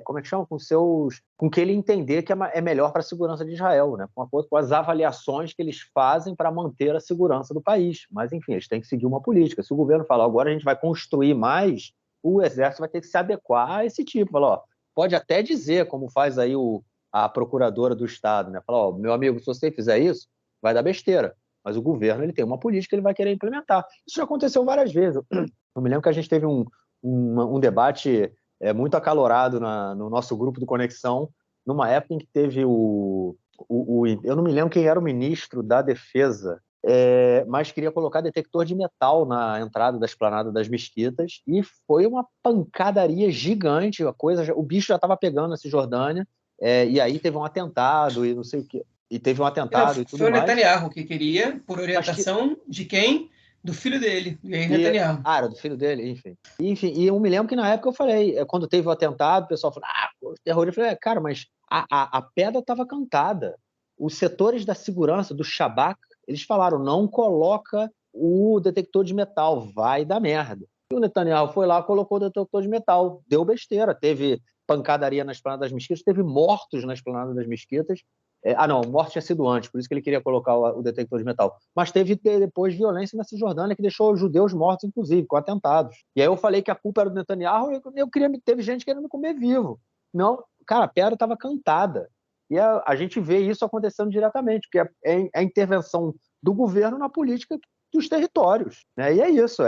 como é que chama? Com que ele entender que é melhor para a segurança de Israel, né? Com acordo com as avaliações que eles fazem para manter a segurança do país. Mas, enfim, eles têm que seguir uma política. Se o governo falar, agora a gente vai construir mais, o exército vai ter que se adequar a esse tipo. Falar, pode até dizer, como faz aí a procuradora do Estado, né? Falar, meu amigo, se você fizer isso, vai dar besteira. Mas o governo ele tem uma política que ele vai querer implementar. Isso já aconteceu várias vezes. Eu me lembro que a gente teve um debate muito acalorado no nosso grupo do Conexão, numa época em que teve eu não me lembro quem era o ministro da Defesa mas queria colocar detector de metal na entrada da esplanada das mesquitas, e foi uma pancadaria gigante, o bicho já estava pegando na Cisjordânia, e aí teve um atentado e não sei o quê. E teve um atentado e tudo foi o mais. Netanyahu que queria, por orientação de quem? Do filho dele, Yair Netanyahu. Era do filho dele, enfim. E eu me lembro que na época eu falei, quando teve o atentado, o pessoal falou, terrorista. Eu falei, cara, mas a pedra estava cantada. Os setores da segurança, do Shabak, eles falaram, não coloca o detector de metal, vai dar merda. E o Netanyahu foi lá, colocou o detector de metal, deu besteira, teve pancadaria na esplanada das mesquitas, teve mortos na esplanada das mesquitas. Não, morte tinha sido antes, por isso que ele queria colocar o detector de metal. Mas teve depois violência na Cisjordânia, que deixou os judeus mortos, inclusive, com atentados. E aí eu falei que a culpa era do Netanyahu, e teve gente querendo me comer vivo. Não, cara, a pedra estava cantada. E a gente vê isso acontecendo diretamente, porque é a intervenção do governo na política dos territórios, né? E é isso,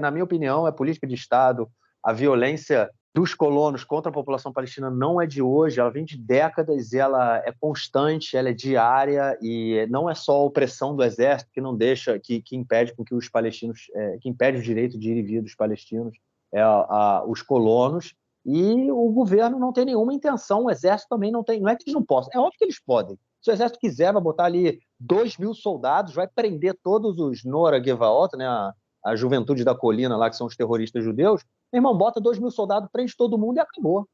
na minha opinião, é política de Estado. A violência dos colonos contra a população palestina não é de hoje, ela vem de décadas e ela é constante, ela é diária, e não é só a opressão do exército que não deixa, que impede com que os palestinos, que impede o direito de ir e vir dos palestinos, os colonos, e o governo não tem nenhuma intenção, o exército também não tem, não é que eles não possam, é óbvio que eles podem. Se o exército quiser, vai botar ali 2.000 soldados, vai prender todos os Nora Gevaot, né, a juventude da colina lá, que são os terroristas judeus. Meu irmão, bota 2.000 soldados, prende todo mundo e acabou.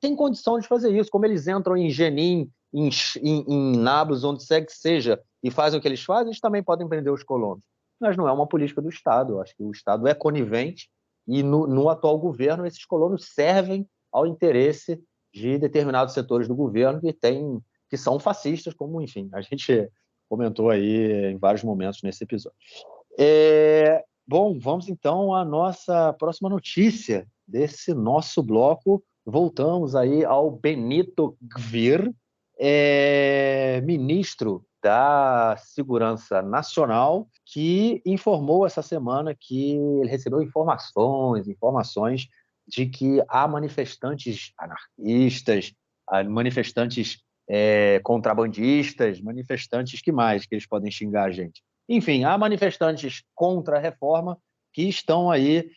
Tem condição de fazer isso. Como eles entram em Jenin, em Nablus, onde seja, e fazem o que eles fazem, eles também podem prender os colonos. Mas não é uma política do Estado. Eu acho que o Estado é conivente e no atual governo esses colonos servem ao interesse de determinados setores do governo que são fascistas, como, enfim, a gente comentou aí em vários momentos nesse episódio. Bom, vamos então à nossa próxima notícia desse nosso bloco. Voltamos aí ao Benito Gvir, ministro da Segurança Nacional, que informou essa semana que ele recebeu informações de que há manifestantes anarquistas, manifestantes contrabandistas, manifestantes que eles podem xingar a gente. Enfim, há manifestantes contra a reforma que estão aí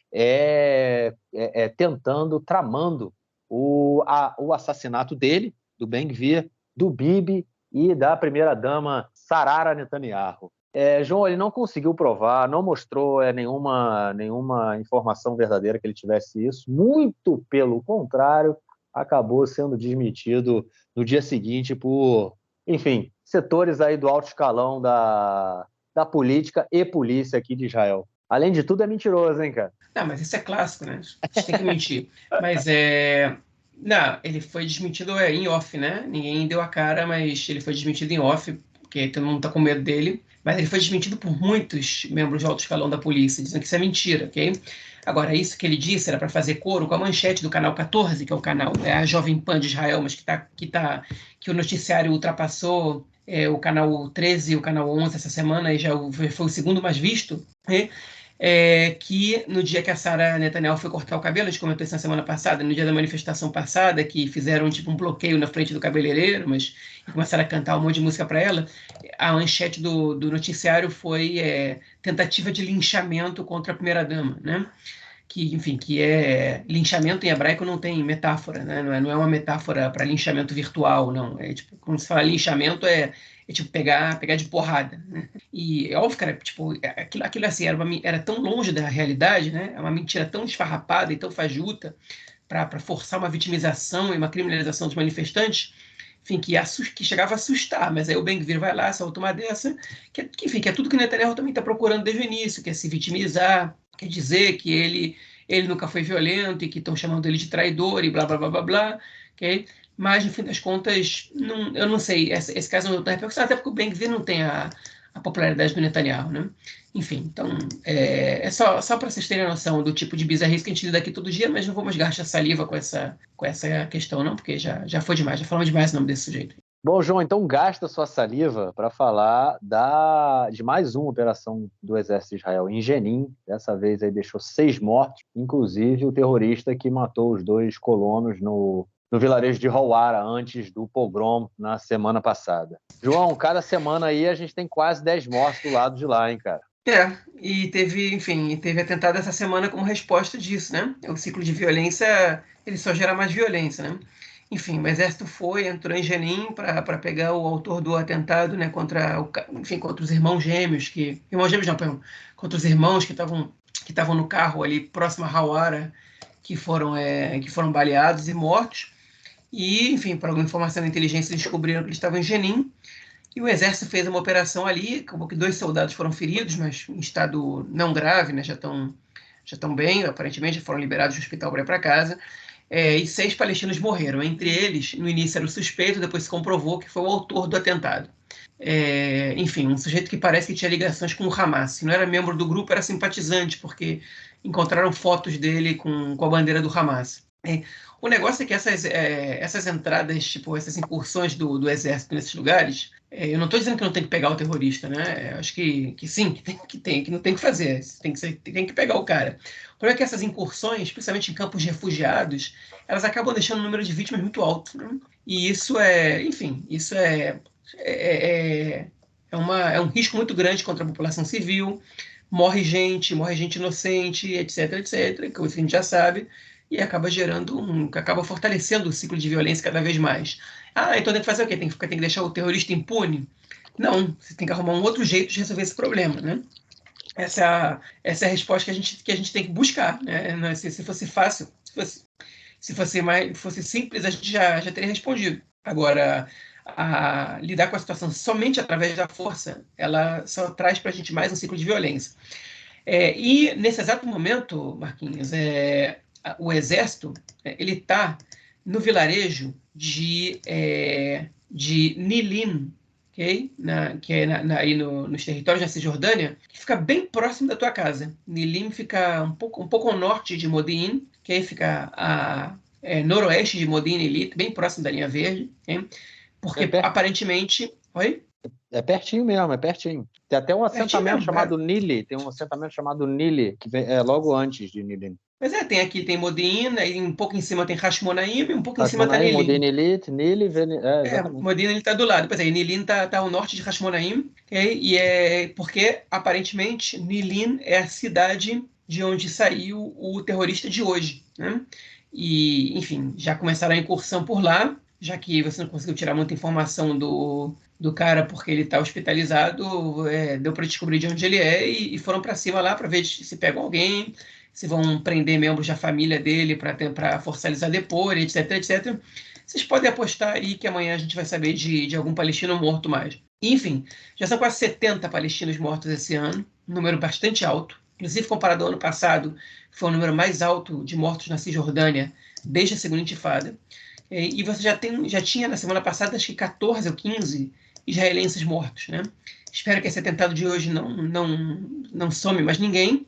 tramando o assassinato dele, do Ben-Gvir, do Bibi e da primeira-dama Sarara Netanyahu. João, ele não conseguiu provar, não mostrou nenhuma informação verdadeira que ele tivesse isso. Muito pelo contrário, acabou sendo desmentido no dia seguinte por, enfim, setores aí do alto escalão da política e polícia aqui de Israel. Além de tudo, é mentiroso, hein, cara? Não, mas isso é clássico, né? A gente tem que mentir. Mas não, ele foi desmentido em off, né? Ninguém deu a cara, mas ele foi desmentido em off, porque todo mundo tá com medo dele. Mas ele foi desmentido por muitos membros de alto escalão da polícia, dizendo que isso é mentira, ok? Agora, isso que ele disse era para fazer coro com a manchete do canal 14, que é o canal a Jovem Pan de Israel, mas que o noticiário ultrapassou o canal 13 e o canal 11 essa semana, e já foi o segundo mais visto, né? Que no dia que a Sarah Netanyahu foi cortar o cabelo, a gente comentou isso na semana passada, no dia da manifestação passada, que fizeram tipo um bloqueio na frente do cabeleireiro, mas começaram a cantar um monte de música para ela, a manchete do noticiário foi tentativa de linchamento contra a primeira-dama, né? Que, enfim, que linchamento em hebraico não tem metáfora, né? Não é uma metáfora para linchamento virtual, não. Tipo, quando se fala linchamento, tipo pegar de porrada, né? E é óbvio, cara, tipo, aquilo assim, era tão longe da realidade, né? É uma mentira tão esfarrapada e tão fajuta para forçar uma vitimização e uma criminalização dos manifestantes, enfim, que chegava a assustar, mas aí o Ben-Gvir vai lá, solta uma dessa, enfim, que é tudo que o Netanyahu também está procurando desde o início, que é se vitimizar, quer dizer que ele nunca foi violento e que estão chamando ele de traidor e blá, blá, blá, blá, blá, ok? Mas, no fim das contas, eu não sei, esse caso não tem repercussão, até porque o Ben-Gvir não tem a popularidade do Netanyahu, né? Enfim, então, é só para vocês terem a noção do tipo de bizarrice que a gente lida aqui todo dia, mas não vamos gastar saliva com essa questão, não, porque já foi demais, já falamos demais o nome desse sujeito. Bom, João, então gasta sua saliva para falar de mais uma operação do Exército de Israel em Jenin. Dessa vez aí deixou 6 mortos, inclusive o terrorista que matou os 2 colonos no no vilarejo de Hawara, antes do pogrom na semana passada. João, cada semana aí a gente tem quase 10 mortos do lado de lá, hein, cara? E teve atentado essa semana como resposta disso, né? O ciclo de violência, ele só gera mais violência, né? Enfim, o exército entrou em Jenin para pegar o autor do atentado, né, contra os irmãos gêmeos, contra os irmãos que estavam no carro ali próximo a Hawara, que foram baleados e mortos. E, enfim, por alguma informação da inteligência, descobriram que eles estavam em Jenin. E o exército fez uma operação ali, acabou que 2 soldados foram feridos, mas em estado não grave, né? Já estão bem, aparentemente já foram liberados do hospital para ir para casa. E 6 palestinos morreram. Entre eles, no início era o suspeito, depois se comprovou que foi o autor do atentado. Enfim, um sujeito que parece que tinha ligações com o Hamas. Se não era membro do grupo, era simpatizante, porque encontraram fotos dele com a bandeira do Hamas. O negócio é que essas entradas, tipo, essas incursões do exército nesses lugares, eu não estou dizendo que não tem que pegar o terrorista, né? Eu acho que sim, que não tem que fazer, tem que pegar o cara. O problema é que essas incursões, especialmente em campos de refugiados, elas acabam deixando o número de vítimas muito alto, né? E isso é um risco muito grande contra a população civil. Morre gente inocente, etc, etc, que a gente já sabe, e acaba fortalecendo o ciclo de violência cada vez mais. Então tem que fazer o quê? Tem que deixar o terrorista impune? Não, você tem que arrumar um outro jeito de resolver esse problema, né? Essa é a resposta que a gente tem que buscar, né? Se fosse fácil, se fosse simples, a gente já teria respondido. Agora, lidar com a situação somente através da força, ela só traz para a gente mais um ciclo de violência. E nesse exato momento, Marquinhos, o exército ele está no vilarejo de Nilim, okay? Que é aí nos territórios da Cisjordânia, que fica bem próximo da tua casa. Nilim fica um pouco ao norte de Modi'in, que aí fica a noroeste de Modi'in Illit, bem próximo da linha verde, okay? Porque aparentemente... Oi? É pertinho mesmo, é pertinho. Tem até um assentamento chamado Nili, que vem logo antes de Nilim. Mas tem Modi'in, aí um pouco em cima tem Hashmonaim, e um pouco em cima está Nilim. Modi'in Illit, Nili, exatamente. Modi'in ele está do lado. Pois Nilim está ao norte de Hashmonaim, okay? E é porque, aparentemente, Nilim é a cidade de onde saiu o terrorista de hoje, né? E, enfim, já começaram a incursão por lá, já que você não conseguiu tirar muita informação do cara porque ele está hospitalizado, deu para descobrir de onde ele é e foram para cima lá para ver se pegam alguém, se vão prender membros da família dele para forçar-eles a depor, etc, etc. Vocês podem apostar aí que amanhã a gente vai saber de algum palestino morto mais. Enfim, já são quase 70 palestinos mortos esse ano, um número bastante alto, inclusive comparado ao ano passado, que foi o número mais alto de mortos na Cisjordânia desde a segunda intifada. E você já tinha na semana passada, acho que 14 ou 15 israelenses mortos, né? Espero que esse atentado de hoje não some mais ninguém,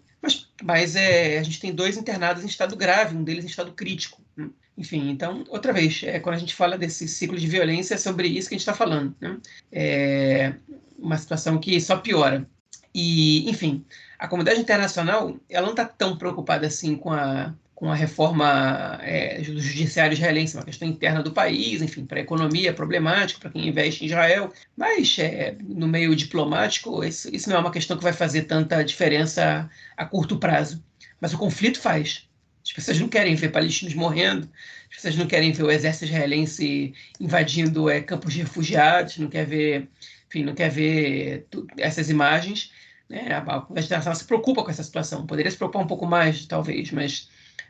mas a gente tem 2 internados em estado grave, um deles em estado crítico, né? Enfim, então, outra vez, quando a gente fala desse ciclo de violência, é sobre isso que a gente está falando, né? É uma situação que só piora. E, enfim, a comunidade internacional ela não está tão preocupada assim com a reforma do judiciário israelense, uma questão interna do país, enfim, para a economia é problemático, para quem investe em Israel, mas no meio diplomático isso não é uma questão que vai fazer tanta diferença a curto prazo. Mas o conflito faz. As pessoas não querem ver palestinos morrendo, as pessoas não querem ver o exército israelense invadindo campos de refugiados, não quer ver essas imagens, né? A comunidade internacional se preocupa com essa situação, poderia se preocupar um pouco mais, talvez,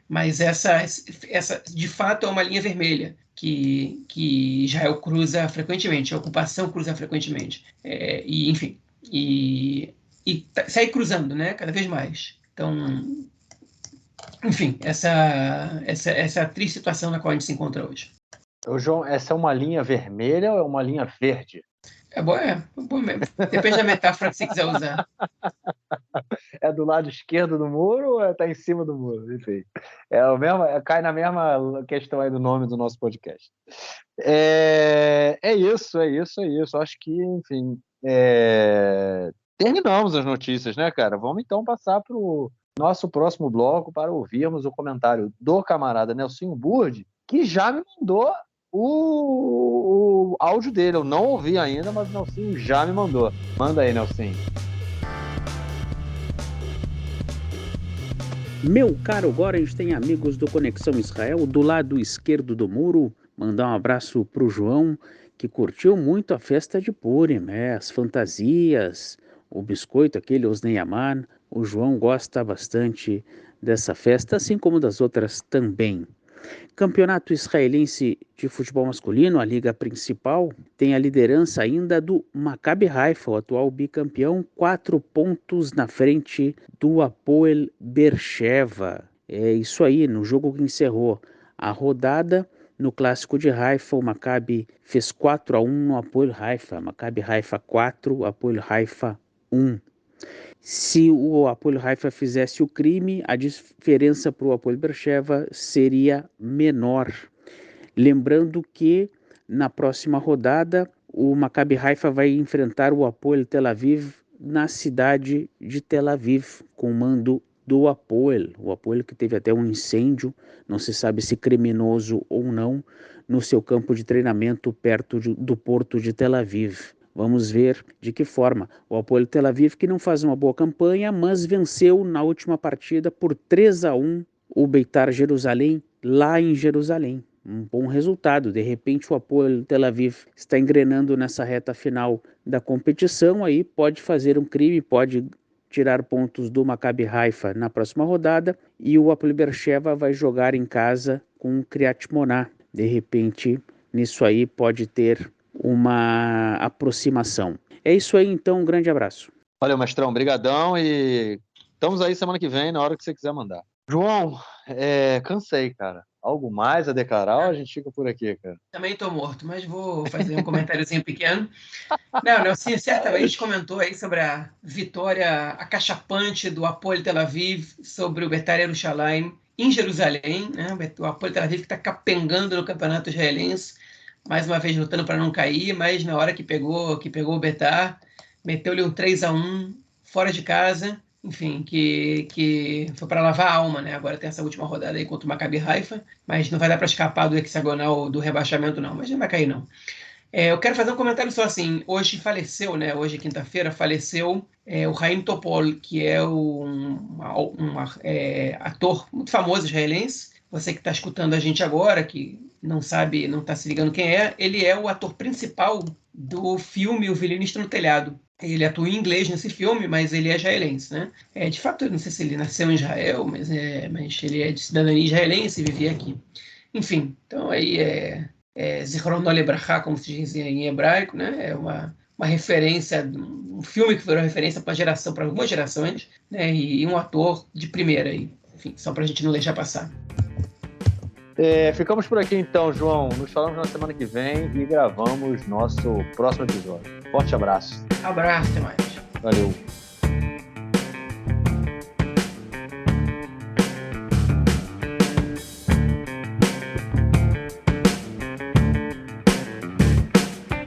mas essa de fato é uma linha vermelha que Israel cruza frequentemente, a ocupação cruza frequentemente, enfim, segue cruzando, né, cada vez mais. Então, enfim, essa triste situação na qual a gente se encontra hoje. João, essa é uma linha vermelha ou é uma linha verde? É bom mesmo. Depende da metáfora que você quiser usar. É do lado esquerdo do muro ou está em cima do muro? Enfim, cai na mesma questão aí do nome do nosso podcast. É isso. Acho que, enfim, terminamos as notícias, né, cara? Vamos então passar para o nosso próximo bloco para ouvirmos o comentário do camarada Nelsinho Burdi que já me mandou o áudio dele. Eu não ouvi ainda, mas o Nelsinho já me mandou. Manda aí, Nelsinho. Meu caro Gorens, tem amigos do Conexão Israel do lado esquerdo do muro. Mandar um abraço pro João, que curtiu muito a festa de Purim, as fantasias, o biscoito, aquele Osnei Aman. O João gosta bastante dessa festa, assim como das outras também. Campeonato israelense de futebol masculino, a liga principal, tem a liderança ainda do Maccabi Haifa, o atual bicampeão, 4 pontos na frente do Hapoel Beersheva. É isso aí, no jogo que encerrou a rodada, no clássico de Haifa, o Maccabi fez 4-1 no Hapoel Haifa. Maccabi Haifa 4, Hapoel Haifa 1. Se o Hapoel Haifa fizesse o crime, a diferença para o Hapoel Beersheva seria menor. Lembrando que na próxima rodada o Maccabi Haifa vai enfrentar o Hapoel Tel Aviv na cidade de Tel Aviv, com o mando do Hapoel. O Hapoel que teve até um incêndio, não se sabe se criminoso ou não, no seu campo de treinamento perto do porto de Tel Aviv. Vamos ver de que forma. O Hapoel Tel Aviv, que não faz uma boa campanha, mas venceu na última partida por 3-1 o Beitar Jerusalém, lá em Jerusalém. Um bom resultado. De repente o Hapoel Tel Aviv está engrenando nessa reta final da competição, aí pode fazer um crime, pode tirar pontos do Maccabi Haifa na próxima rodada, e o Hapoel Beersheva vai jogar em casa com o Kriyat Moná. De repente, nisso aí pode ter uma aproximação. É isso aí, então, um grande abraço. Valeu, mestrão, brigadão, e estamos aí semana que vem, na hora que você quiser mandar. João, cansei, cara. Algo mais a declarar ou a gente fica por aqui, cara? Também estou morto, mas vou fazer um comentáriozinho pequeno. Não, sim, certamente comentou aí sobre a vitória acachapante do Hapoel Tel Aviv sobre o Beitar Jerusalém em Jerusalém, né? O Hapoel Tel Aviv que está capengando no campeonato israelense, mais uma vez lutando para não cair, mas na hora que pegou o Beitar, meteu-lhe um 3-1 fora de casa, enfim, que foi para lavar a alma, né? Agora tem essa última rodada aí contra o Maccabi Haifa, mas não vai dar para escapar do hexagonal do rebaixamento não, mas não vai cair não. Eu quero fazer um comentário só assim, hoje faleceu, né? Hoje, quinta-feira, faleceu o Haim Topol, que é um ator muito famoso israelense. Você que está escutando a gente agora, que não sabe, não está se ligando quem é, ele é o ator principal do filme O Violinista no Telhado. Ele atua em inglês nesse filme, mas ele é israelense, né? De fato, eu não sei se ele nasceu em Israel, mas ele é de cidadania israelense e vivia aqui. Enfim, então aí Zichrono Lebracha, como se diz em hebraico, né? É uma referência, um filme que virou referência para algumas gerações, né? E um ator de primeira aí. Enfim, só para a gente não deixar passar. Ficamos por aqui então, João. Nos falamos na semana que vem e gravamos nosso próximo episódio. Forte abraço. Abraço, até mais. Valeu.